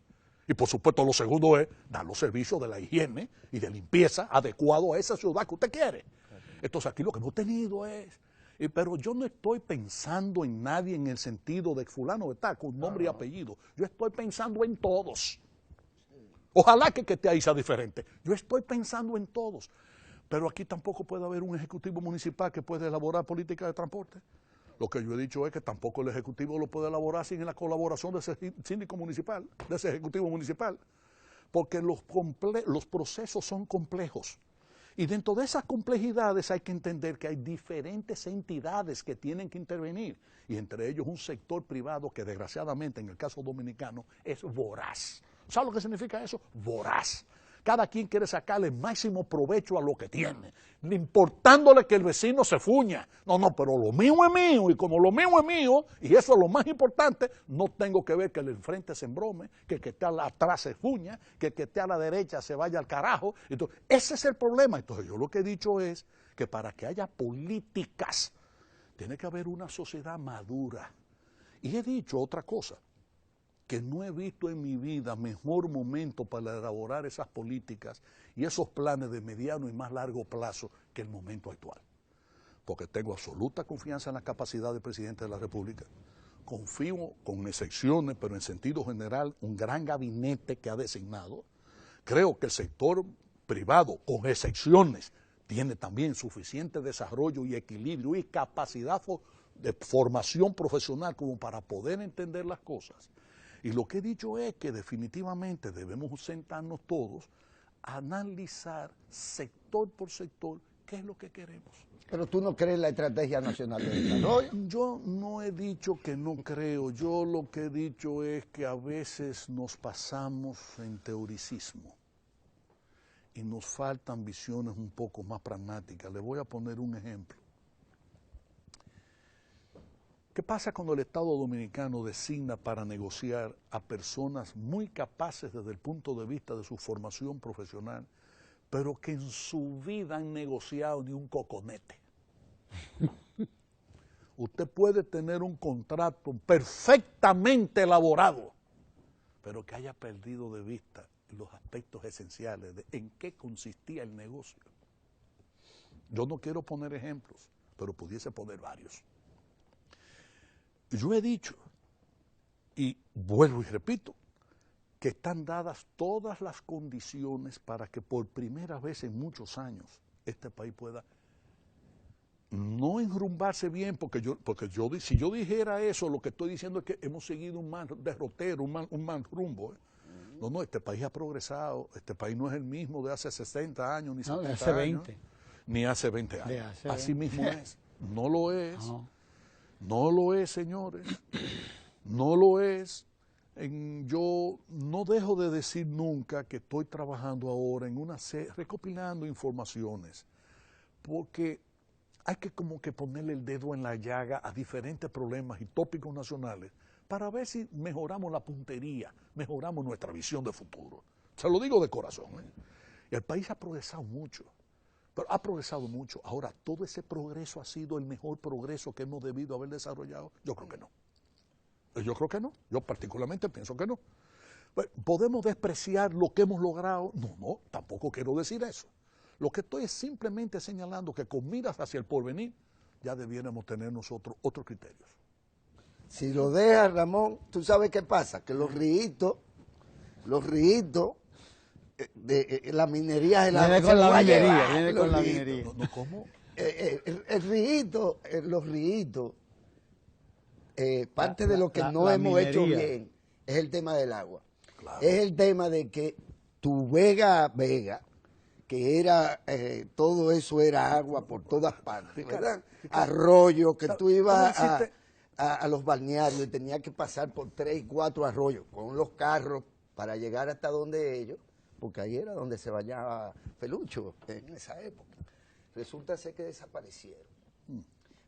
Y por supuesto lo segundo es dar los servicios de la higiene y de limpieza adecuados a esa ciudad que usted quiere. Entonces aquí lo que hemos tenido es... Pero yo no estoy pensando en nadie en el sentido de fulano de tal, con nombre y apellido. Yo estoy pensando en todos. Ojalá que esté ahí sea diferente. Yo estoy pensando en todos. Pero aquí tampoco puede haber un ejecutivo municipal que pueda elaborar política de transporte. Lo que yo he dicho es que tampoco el Ejecutivo lo puede elaborar sin la colaboración de ese síndico municipal, de ese Ejecutivo municipal, porque los procesos son complejos. Y dentro de esas complejidades hay que entender que hay diferentes entidades que tienen que intervenir, y entre ellos un sector privado que desgraciadamente en el caso dominicano es voraz. ¿Sabes lo que significa eso? Voraz. Cada quien quiere sacarle el máximo provecho a lo que tiene, importándole que el vecino se fuña. No, pero lo mío es mío, y como lo mío es mío, y eso es lo más importante, no tengo que ver que el de enfrente se embrome, que el que esté atrás se fuña, que el que esté a la derecha se vaya al carajo. Entonces, ese es el problema. Entonces, yo lo que he dicho es que para que haya políticas, tiene que haber una sociedad madura. Y he dicho otra cosa, que no he visto en mi vida mejor momento para elaborar esas políticas y esos planes de mediano y más largo plazo que el momento actual. Porque tengo absoluta confianza en la capacidad del presidente de la República. Confío, con excepciones, pero en sentido general, un gran gabinete que ha designado. Creo que el sector privado, con excepciones, tiene también suficiente desarrollo y equilibrio y capacidad de formación profesional como para poder entender las cosas. Y lo que he dicho es que definitivamente debemos sentarnos todos a analizar sector por sector qué es lo que queremos. Pero tú no crees en la Estrategia Nacional de Desarrollo. Yo no he dicho que no creo, yo lo que he dicho es que a veces nos pasamos en teoricismo y nos faltan visiones un poco más pragmáticas. Le voy a poner un ejemplo. ¿Qué pasa cuando el Estado Dominicano designa para negociar a personas muy capaces desde el punto de vista de su formación profesional, pero que en su vida han negociado ni un coconete? Usted puede tener un contrato perfectamente elaborado, pero que haya perdido de vista los aspectos esenciales de en qué consistía el negocio. Yo no quiero poner ejemplos, pero pudiese poner varios. Yo he dicho, y vuelvo y repito, que están dadas todas las condiciones para que por primera vez en muchos años este país pueda no enrumbarse bien, porque si yo dijera eso, lo que estoy diciendo es que hemos seguido un mal derrotero, un mal rumbo. No, este país ha progresado, este país no es el mismo de hace 60 años, ni 70 hace 20. años, ni hace 20 años. Así mismo es, no lo es. No. No lo es, señores, no lo es. Yo no dejo de decir nunca que estoy trabajando ahora en recopilando informaciones, porque hay que como que ponerle el dedo en la llaga a diferentes problemas y tópicos nacionales para ver si mejoramos la puntería, mejoramos nuestra visión de futuro. Se lo digo de corazón. El país ha progresado mucho. Pero ha progresado mucho. Ahora, ¿todo ese progreso ha sido el mejor progreso que hemos debido haber desarrollado? Yo creo que no. Yo creo que no. Yo particularmente pienso que no. ¿Podemos despreciar lo que hemos logrado? No, tampoco quiero decir eso. Lo que estoy es simplemente señalando que con miras hacia el porvenir ya debiéramos tener nosotros otros criterios. Si lo dejas, Ramón, ¿tú sabes qué pasa? Que los ríos de la minería de la viene con la minería, viene con la minería. ¿Cómo? Los ríos, parte de lo que no hemos hecho bien es el tema del agua. Claro. Es el tema de que tu Vega, que era, todo eso era agua por todas partes, ¿verdad? Arroyo, que tú ibas a los balnearios y tenías que pasar por 3 y 4 arroyos con los carros para llegar hasta donde ellos, porque ahí era donde se bañaba Felucho en esa época. Resulta ser que desaparecieron,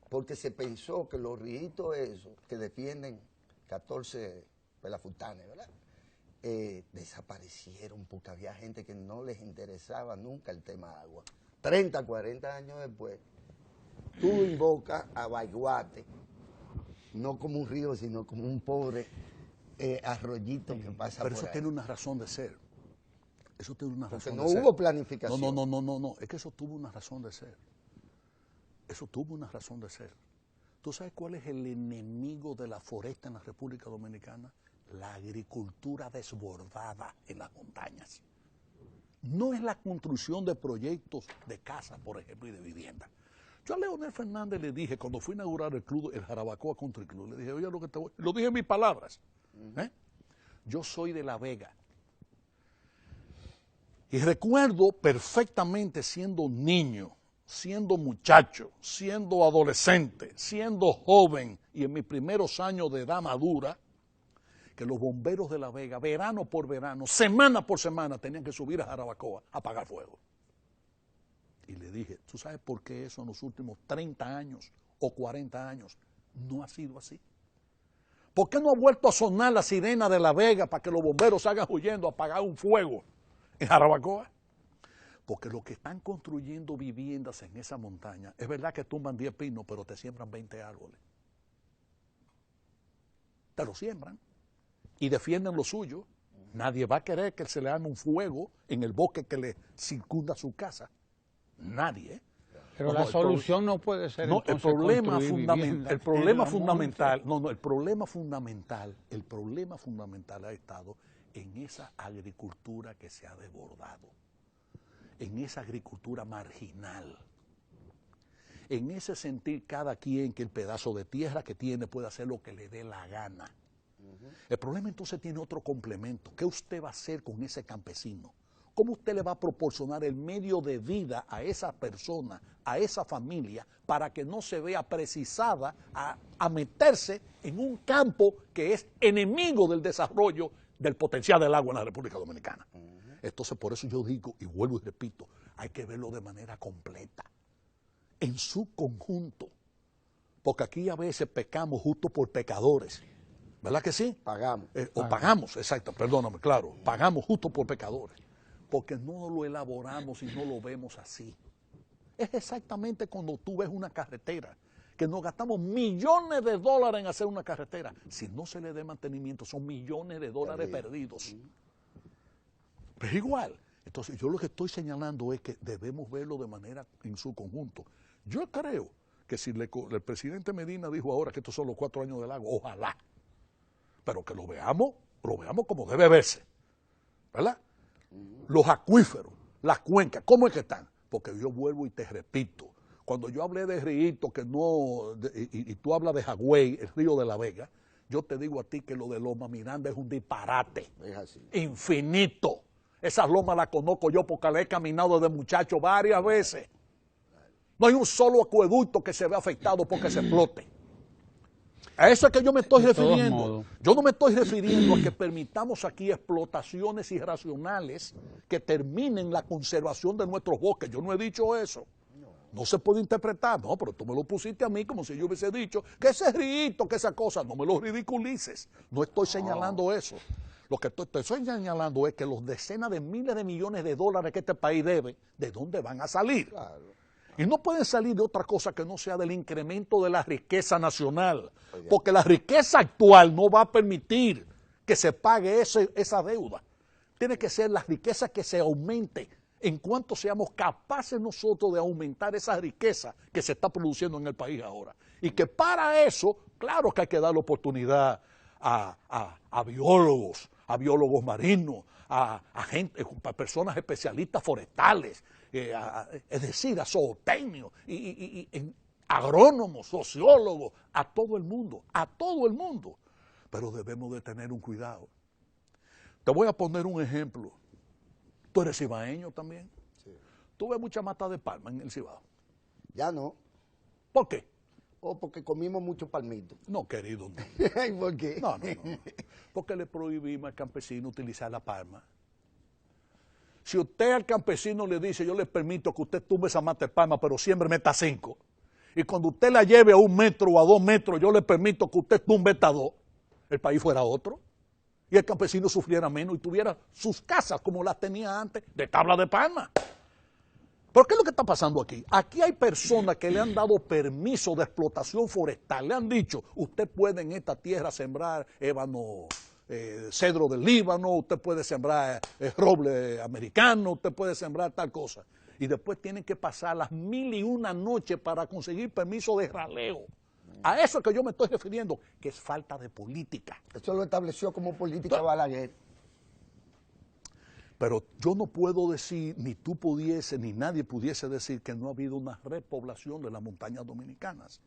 porque se pensó que los ríos esos que defienden 14 pelafutanes, ¿verdad? Desaparecieron porque había gente que no les interesaba nunca el tema agua. 30, 40 años después, tú invocas a Baiguate, no como un río, sino como un pobre arroyito que pasa por ahí. Pero eso tiene una razón de ser. Eso tiene una razón de ser. No hubo planificación. No, es que eso tuvo una razón de ser. Eso tuvo una razón de ser. ¿Tú sabes cuál es el enemigo de la foresta en la República Dominicana? La agricultura desbordada en las montañas. No es la construcción de proyectos de casa, por ejemplo, y de vivienda. Yo a Leonel Fernández le dije, cuando fui a inaugurar el club, el Jarabacoa Country Club, le dije, oye, lo dije en mis palabras. Yo soy de La Vega. Y recuerdo perfectamente siendo niño, siendo muchacho, siendo adolescente, siendo joven y en mis primeros años de edad madura, que los bomberos de La Vega, verano por verano, semana por semana, tenían que subir a Jarabacoa a apagar fuego. Y le dije, ¿tú sabes por qué eso en los últimos 30 años o 40 años no ha sido así? ¿Por qué no ha vuelto a sonar la sirena de La Vega para que los bomberos salgan huyendo a apagar un fuego en Jarabacoa? Porque los que están construyendo viviendas en esa montaña, es verdad que tumban 10 pinos, pero te siembran 20 árboles. Te lo siembran y defienden lo suyo. Nadie va a querer que se le haga un fuego en el bosque que le circunda su casa. Nadie. Pero la solución no puede ser no, el problema fundamental ha estado en esa agricultura que se ha desbordado, en esa agricultura marginal, en ese sentir cada quien que el pedazo de tierra que tiene puede hacer lo que le dé la gana. El problema entonces tiene otro complemento. ¿Qué usted va a hacer con ese campesino? ¿Cómo usted le va a proporcionar el medio de vida a esa persona, a esa familia, para que no se vea precisada a meterse en un campo que es enemigo del desarrollo del potencial del agua en la República Dominicana? Entonces, por eso yo digo, y vuelvo y repito, hay que verlo de manera completa, en su conjunto. Porque aquí a veces pecamos justo por pecadores. ¿Verdad que sí? Pagamos. Pagamos, exacto, perdóname, claro, pagamos justo por pecadores. Porque no lo elaboramos y no lo vemos así. Es exactamente cuando tú ves una carretera, que nos gastamos millones de dólares en hacer una carretera. Si no se le dé mantenimiento, son millones de dólares perdidos. Pero igual. Entonces, yo lo que estoy señalando es que debemos verlo de manera en su conjunto. Yo creo que si el presidente Medina dijo ahora que estos son los 4 años del agua, ojalá. Pero que lo veamos como debe verse. ¿Verdad? Los acuíferos, las cuencas, ¿cómo es que están? Porque yo vuelvo y te repito, cuando yo hablé de río que no, y tú hablas de Jagüey, el río de La Vega, yo te digo a ti que lo de Loma Miranda es un disparate, es así, infinito. Esas lomas las conozco yo porque las he caminado de muchacho varias veces. No hay un solo acueducto que se vea afectado porque se explote. A eso es que yo me estoy refiriendo. Yo no me estoy refiriendo a que permitamos aquí explotaciones irracionales que terminen la conservación de nuestros bosques. Yo no he dicho eso. No se puede interpretar. No, pero tú me lo pusiste a mí como si yo hubiese dicho que ese rito, que esa cosa, no me lo ridiculices. No estoy señalando eso. Lo que estoy señalando es que los decenas de miles de millones de dólares que este país debe, ¿de dónde van a salir? Claro. Y no pueden salir de otra cosa que no sea del incremento de la riqueza nacional. Porque la riqueza actual no va a permitir que se pague esa deuda. Tiene que ser la riqueza que se aumente en cuanto seamos capaces nosotros de aumentar esa riqueza que se está produciendo en el país ahora. Y que para eso, claro que hay que dar la oportunidad a biólogos marinos, a personas especialistas forestales, es decir, a zootecnios, y agrónomos, sociólogos, a todo el mundo. Pero debemos de tener un cuidado. Te voy a poner un ejemplo. ¿Tú eres cibaeño también? Sí. ¿Tú ves mucha mata de palma en el Cibao? Ya no. ¿Por qué? Porque comimos mucho palmito. No, querido, no. ¿Por qué? No. Porque le prohibimos al campesino utilizar la palma. Si usted al campesino le dice, yo le permito que usted tumbe esa mata de palma, pero siempre meta 5. Y cuando usted la lleve a 1 metro o a 2 metros, yo le permito que usted tumbe hasta 2. El país fuera otro. Y el campesino sufriera menos y tuviera sus casas como las tenía antes, de tabla de palma. ¿Pero qué es lo que está pasando aquí? Aquí hay personas que le han dado permiso de explotación forestal. Le han dicho, usted puede en esta tierra sembrar ébano, cedro del Líbano, usted puede sembrar roble americano, usted puede sembrar tal cosa. Y después tienen que pasar las 1001 noches para conseguir permiso de raleo. A eso es que yo me estoy refiriendo, que es falta de política. Eso lo estableció como política Balaguer. Pero yo no puedo decir, ni tú pudiese, ni nadie pudiese decir que no ha habido una repoblación de las montañas dominicanas.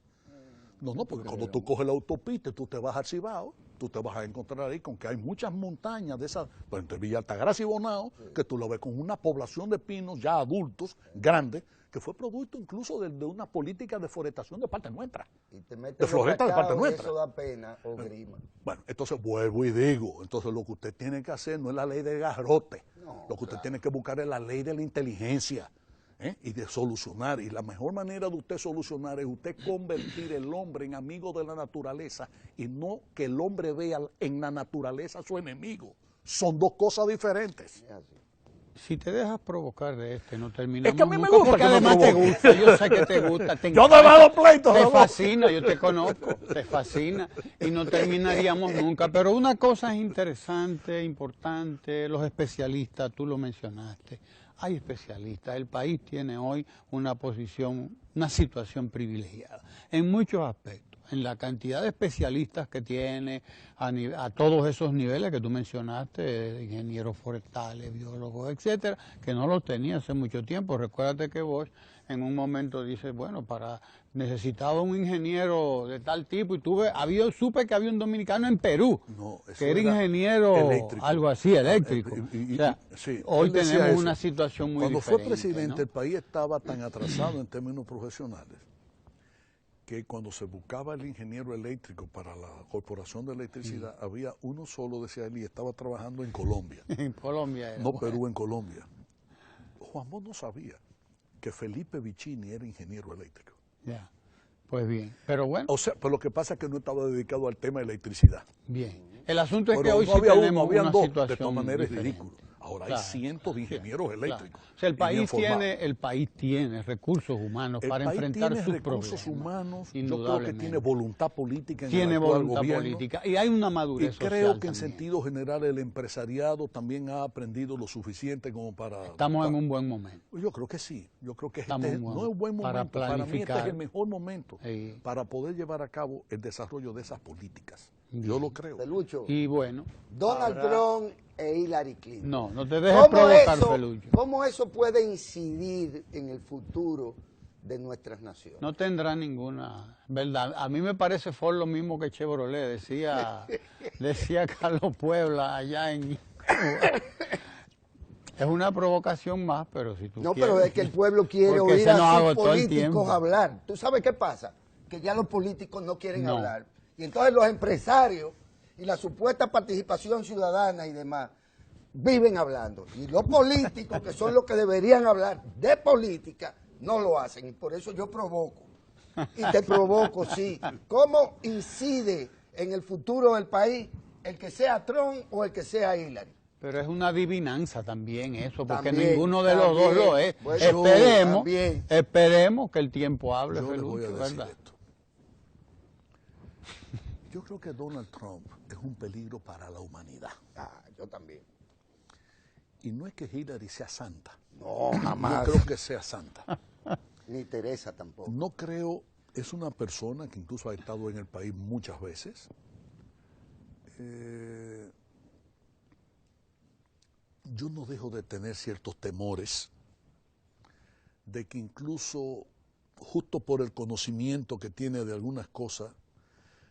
No, porque cuando tú coges la autopista y tú te vas al Cibao, tú te vas a encontrar ahí con que hay muchas montañas de esas, pues entre Villa Altagracia y Bonao, que tú lo ves con una población de pinos ya adultos, grandes, que fue producto incluso de una política de forestación de parte nuestra. Y te metes de floresta de parte nuestra. Eso da pena o grima. Bueno, entonces vuelvo y digo, entonces lo que usted tiene que hacer no es la ley del garrote, lo que usted tiene que buscar es la ley de la inteligencia. Y de solucionar, y la mejor manera de usted solucionar es usted convertir el hombre en amigo de la naturaleza y no que el hombre vea en la naturaleza a su enemigo. Son dos cosas diferentes. Si te dejas provocar de no terminamos. Es que a mí me gusta porque que me además te provoque. gusta, yo sé que te gusta. Te Yo no he dado pleitos. Te no. fascina, yo te conozco, te fascina y no terminaríamos nunca. Pero una cosa es interesante, importante, los especialistas, tú lo mencionaste. Hay especialistas, el país tiene hoy una posición, una situación privilegiada en muchos aspectos, en la cantidad de especialistas que tiene a todos esos niveles que tú mencionaste, ingenieros forestales, biólogos, etcétera, que no los tenía hace mucho tiempo. Recuérdate que vos en un momento dices, bueno, necesitaba un ingeniero de tal tipo y supe que había un dominicano en Perú, que era ingeniero eléctrico. Algo así, eléctrico. O sea, sí, hoy tenemos una situación muy Cuando diferente. fue presidente, ¿no? el país estaba tan atrasado en términos profesionales que cuando se buscaba el ingeniero eléctrico para la Corporación de Electricidad, había uno solo, decía él, y estaba trabajando en Colombia. En Colombia era. No Perú, en Colombia. Juan Bosch no sabía que Felipe Vicini era ingeniero eléctrico. Ya, pues bien, pero bueno. O sea, pero lo que pasa es que no estaba dedicado al tema de electricidad. Bien, el asunto es Pero que hoy no sí había tenemos habían una dos, situación de todas maneras es diferente. ridículo. Ahora hay cientos de ingenieros eléctricos. Claro. O sea, el país tiene recursos humanos para enfrentar sus recursos problemas. humanos, yo creo que Indudablemente. tiene voluntad política en Tiene el actual voluntad gobierno. política y hay una madurez Y creo social que en también. sentido general el empresariado también ha aprendido lo suficiente como para... Estamos en un buen momento. Yo creo que sí, yo creo que no es un buen para momento, para mí este es el mejor momento Sí. para poder llevar a cabo el desarrollo de esas políticas. Yo lo creo. Felucho, Y bueno, Donald Trump e Hillary Clinton. no te dejes provocar, Felucho. ¿Cómo eso puede incidir en el futuro de nuestras naciones? No tendrá ninguna verdad. A mí me parece Ford lo mismo que Chevrolet, decía Carlos Puebla allá en Cuba. Es una provocación más, pero si tú quieres. Pero es que el pueblo quiere Porque oír se nos a sus agotó el tiempo. políticos hablar. ¿Tú sabes qué pasa? Que ya los políticos no quieren No. hablar. Y entonces los empresarios y la supuesta participación ciudadana y demás viven hablando. Y los políticos, que son los que deberían hablar de política, no lo hacen. Y por eso yo provoco. Y te provoco, sí. ¿Cómo incide en el futuro del país el que sea Trump o el que sea Hillary? Pero es una adivinanza también eso, porque También, ninguno de los dos lo es. Bueno, Esperemos que el tiempo hable, Yo le voy a Felucho, decir ¿verdad? esto. Yo creo que Donald Trump es un peligro para la humanidad. Yo también. Y no es que Hillary sea santa. No, jamás. No creo que sea santa. Ni Teresa tampoco. No creo, es una persona que incluso ha estado en el país muchas veces. Yo no dejo de tener ciertos temores de que incluso justo por el conocimiento que tiene de algunas cosas,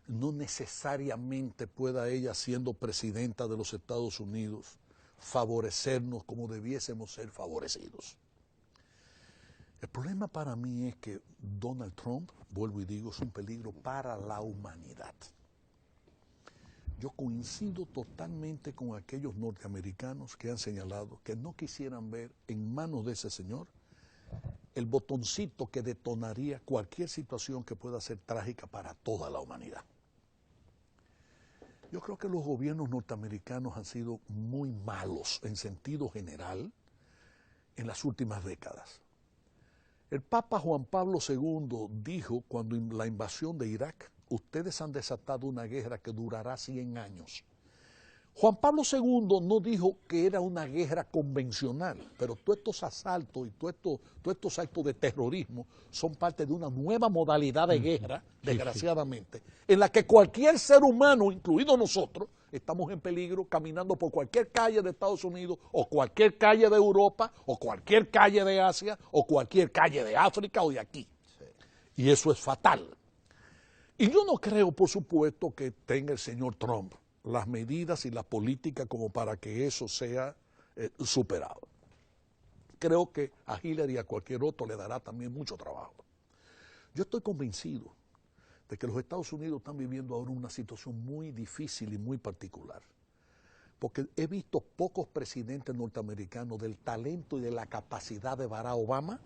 no necesariamente pueda ella, siendo presidenta de los Estados Unidos, favorecernos como debiésemos ser favorecidos. El problema para mí es que Donald Trump, vuelvo y digo, es un peligro para la humanidad. Yo coincido totalmente con aquellos norteamericanos que han señalado que no quisieran ver en manos de ese señor el botoncito que detonaría cualquier situación que pueda ser trágica para toda la humanidad. Yo creo que los gobiernos norteamericanos han sido muy malos en sentido general en las últimas décadas. El Papa Juan Pablo II dijo cuando la invasión de Irak, ustedes han desatado una guerra que durará 100 años. Juan Pablo II no dijo que era una guerra convencional, pero todos estos asaltos y todos estos actos de terrorismo son parte de una nueva modalidad de guerra, desgraciadamente, en la que cualquier ser humano, incluido nosotros, estamos en peligro caminando por cualquier calle de Estados Unidos o cualquier calle de Europa o cualquier calle de Asia o cualquier calle de África o de aquí. Sí. Y eso es fatal. Y yo no creo, por supuesto, que tenga el señor Trump las medidas y la política como para que eso sea superado. Creo que a Hillary y a cualquier otro le dará también mucho trabajo. Yo estoy convencido de que los Estados Unidos están viviendo ahora una situación muy difícil y muy particular. Porque he visto pocos presidentes norteamericanos del talento y de la capacidad de Barack Obama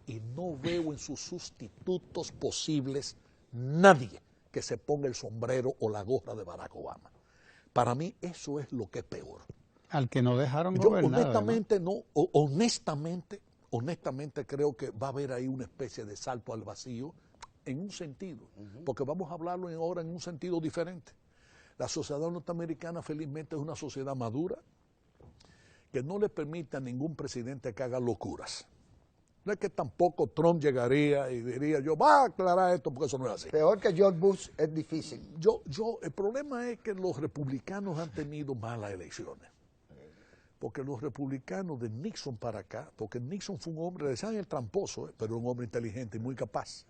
y no veo en sus sustitutos posibles nadie que se ponga el sombrero o la gorra de Barack Obama. Para mí eso es lo que es peor. Al que no dejaron gobernar. Honestamente creo que va a haber ahí una especie de salto al vacío en un sentido, porque vamos a hablarlo ahora en un sentido diferente. La sociedad norteamericana felizmente es una sociedad madura que no le permite a ningún presidente que haga locuras. No es que tampoco Trump llegaría y diría, yo voy a aclarar esto, porque eso no es así. Peor que George Bush es difícil. El problema es que los republicanos han tenido malas elecciones. Porque los republicanos de Nixon para acá, porque Nixon fue un hombre, le decían el tramposo, pero un hombre inteligente y muy capaz.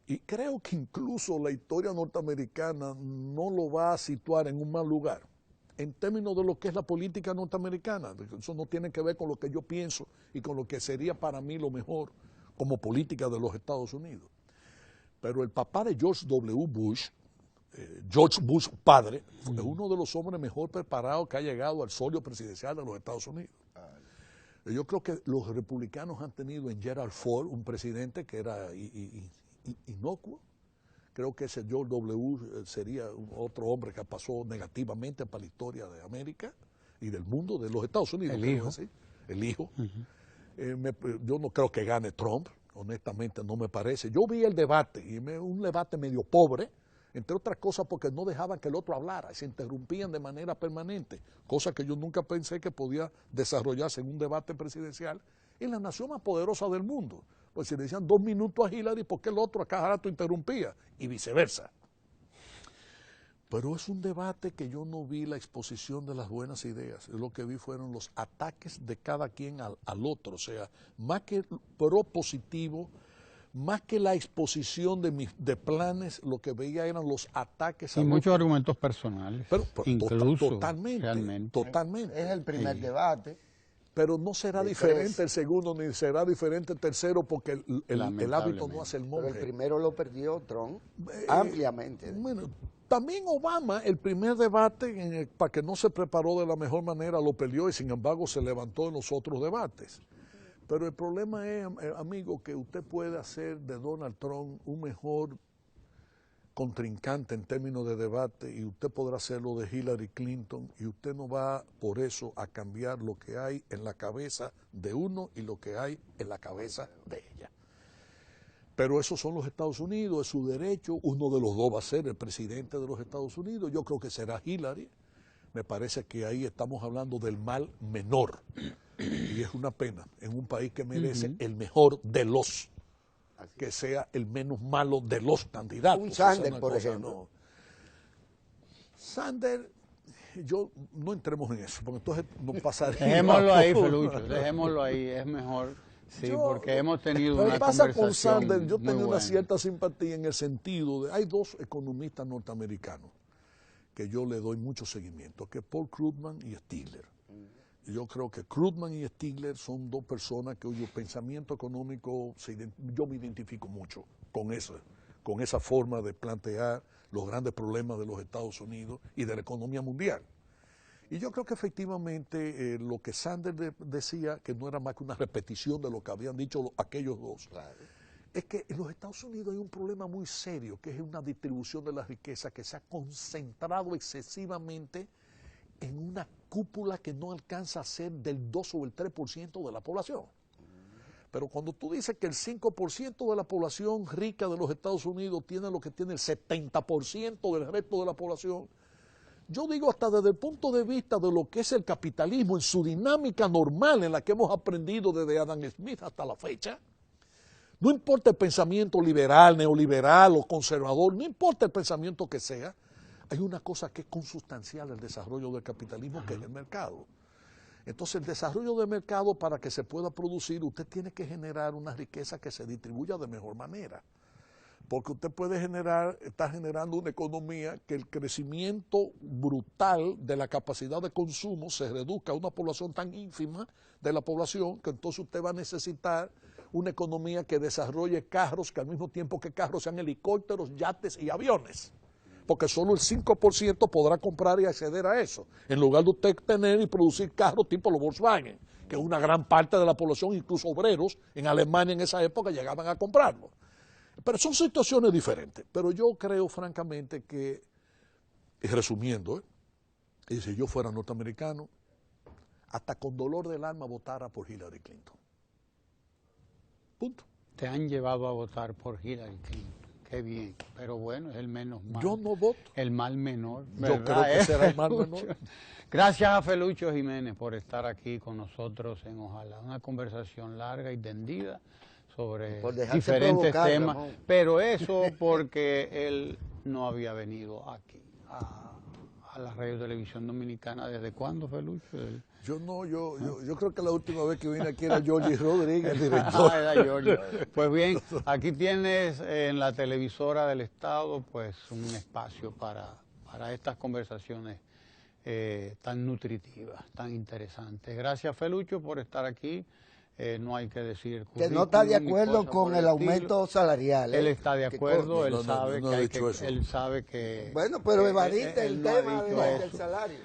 Y creo que incluso la historia norteamericana no lo va a situar en un mal lugar, en términos de lo que es la política norteamericana. Eso no tiene que ver con lo que yo pienso y con lo que sería para mí lo mejor como política de los Estados Unidos. Pero el papá de George W. Bush, George Bush padre, es uno de los hombres mejor preparados que ha llegado al solio presidencial de los Estados Unidos. Yo creo que los republicanos han tenido en Gerald Ford un presidente que era inocuo. Creo que ese George W. sería otro hombre que pasó negativamente para la historia de América y del mundo, de los Estados Unidos. El hijo. Así. El hijo. Yo no creo que gane Trump, honestamente no me parece. Yo vi el debate, y un debate medio pobre, entre otras cosas porque no dejaban que el otro hablara, se interrumpían de manera permanente, cosa que yo nunca pensé que podía desarrollarse en un debate presidencial en la nación más poderosa del mundo. Pues si le decían 2 minutos a Hillary, ¿por qué el otro a cada rato interrumpía? Y viceversa. Pero es un debate que yo no vi la exposición de las buenas ideas. Lo que vi fueron los ataques de cada quien al otro. O sea, más que propositivo, más que la exposición de planes, lo que veía eran los ataques. Y muchos argumentos personales. Pero incluso, totalmente, realmente. Totalmente. Es el primer debate. Pero no será diferente el segundo, ni será diferente el tercero, porque el hábito no hace el monje. Pero el primero lo perdió Trump ampliamente. Bueno, también Obama, el primer debate, para que no se preparó de la mejor manera, lo perdió y sin embargo se levantó en los otros debates. Pero el problema es, amigo, que usted puede hacer de Donald Trump un mejor contrincante en términos de debate y usted podrá hacerlo de Hillary Clinton y usted no va por eso a cambiar lo que hay en la cabeza de uno y lo que hay en la cabeza de ella. Pero esos son los Estados Unidos, es su derecho, uno de los dos va a ser el presidente de los Estados Unidos, yo creo que será Hillary, me parece que ahí estamos hablando del mal menor y es una pena en un país que merece el mejor de los, que sea el menos malo de los candidatos. Un Sanders, por ejemplo. No. Sanders, no entremos en eso, porque entonces no pasaría. Dejémoslo ahí, Felucho, dejémoslo ahí, es mejor. Sí, porque hemos tenido una conversación. Lo que pasa con Sanders, yo tengo una cierta simpatía en el sentido de, hay dos economistas norteamericanos que yo le doy mucho seguimiento, que es Paul Krugman y Stigler. Yo creo que Krugman y Stigler son dos personas cuyo pensamiento económico, yo me identifico mucho con esa forma de plantear los grandes problemas de los Estados Unidos y de la economía mundial. Y yo creo que efectivamente lo que Sanders decía, que no era más que una repetición de lo que habían dicho aquellos dos, claro, es que en los Estados Unidos hay un problema muy serio, que es una distribución de la riqueza que se ha concentrado excesivamente en una cúpula que no alcanza a ser del 2 o el 3% de la población. Pero cuando tú dices que el 5% de la población rica de los Estados Unidos tiene lo que tiene el 70% del resto de la población, yo digo hasta desde el punto de vista de lo que es el capitalismo en su dinámica normal en la que hemos aprendido desde Adam Smith hasta la fecha, no importa el pensamiento liberal, neoliberal o conservador, no importa el pensamiento que sea, hay una cosa que es consustancial al desarrollo del capitalismo, que es el mercado. Entonces, el desarrollo del mercado, para que se pueda producir, usted tiene que generar una riqueza que se distribuya de mejor manera. Porque usted puede está generando una economía que el crecimiento brutal de la capacidad de consumo se reduzca a una población tan ínfima de la población que entonces usted va a necesitar una economía que desarrolle carros, que al mismo tiempo que carros sean helicópteros, yates y aviones. Porque solo el 5% podrá comprar y acceder a eso, en lugar de usted tener y producir carros tipo los Volkswagen, que una gran parte de la población, incluso obreros en Alemania en esa época, llegaban a comprarlo. Pero son situaciones diferentes. Pero yo creo francamente que, y resumiendo, y si yo fuera norteamericano, hasta con dolor del alma votara por Hillary Clinton. Punto. Te han llevado a votar por Hillary Clinton. Qué bien, pero bueno, es el menos mal. Yo no voto. El mal menor. Yo creo que será el mal menor. Gracias a Felucho Jiménez por estar aquí con nosotros en Ojalá. Una conversación larga y tendida sobre diferentes temas. Ramón. Pero eso porque él no había venido aquí a la Radio Televisión Dominicana. ¿Desde cuándo, Felucho? Yo creo que la última vez que vine aquí era Jorge Rodríguez, el director. Era Jorge. Pues bien, aquí tienes en la televisora del Estado pues un espacio para estas conversaciones tan nutritivas, tan interesantes. Gracias, Felucho, por estar aquí. No hay que decir que no está de acuerdo con el aumento salarial. Él está de acuerdo, él sabe que bueno, pero evadiste el tema del salario.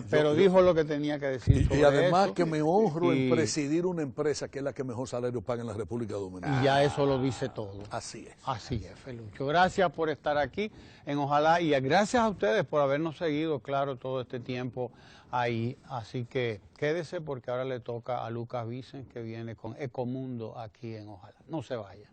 Pero dijo lo que tenía que decir sobre y además eso, que me honro en presidir una empresa que es la que mejor salario paga en la República Dominicana. Y ya eso lo dice todo. Así es. Así es, Felucho. Gracias por estar aquí en Ojalá y gracias a ustedes por habernos seguido, claro, todo este tiempo ahí. Así que quédese porque ahora le toca a Lucas Vicens, que viene con Ecomundo aquí en Ojalá. No se vaya.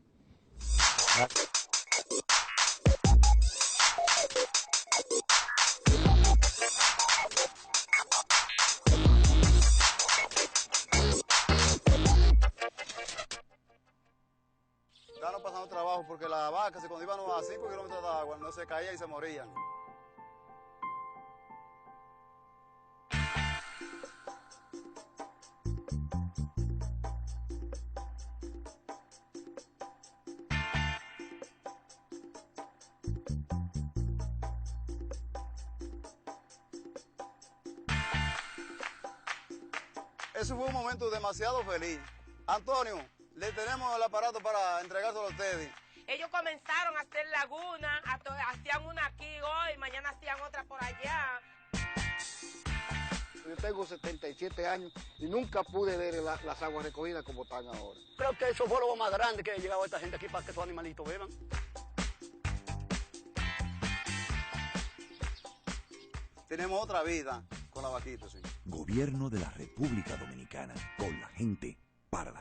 Estaban pasando trabajo porque las vacas, cuando iban a 5 kilómetros de agua, no se caían y se morían. Eso fue un momento demasiado feliz. Antonio, le tenemos el aparato para entregárselo a ustedes. Ellos comenzaron a hacer lagunas, hacían una aquí hoy, mañana hacían otra por allá. Yo tengo 77 años y nunca pude ver las aguas recogidas como están ahora. Creo que eso fue lo más grande que ha llegado esta gente aquí para que esos animalitos beban. Tenemos otra vida con la vaquita, sí. Gobierno de la República Dominicana, con la gente, para la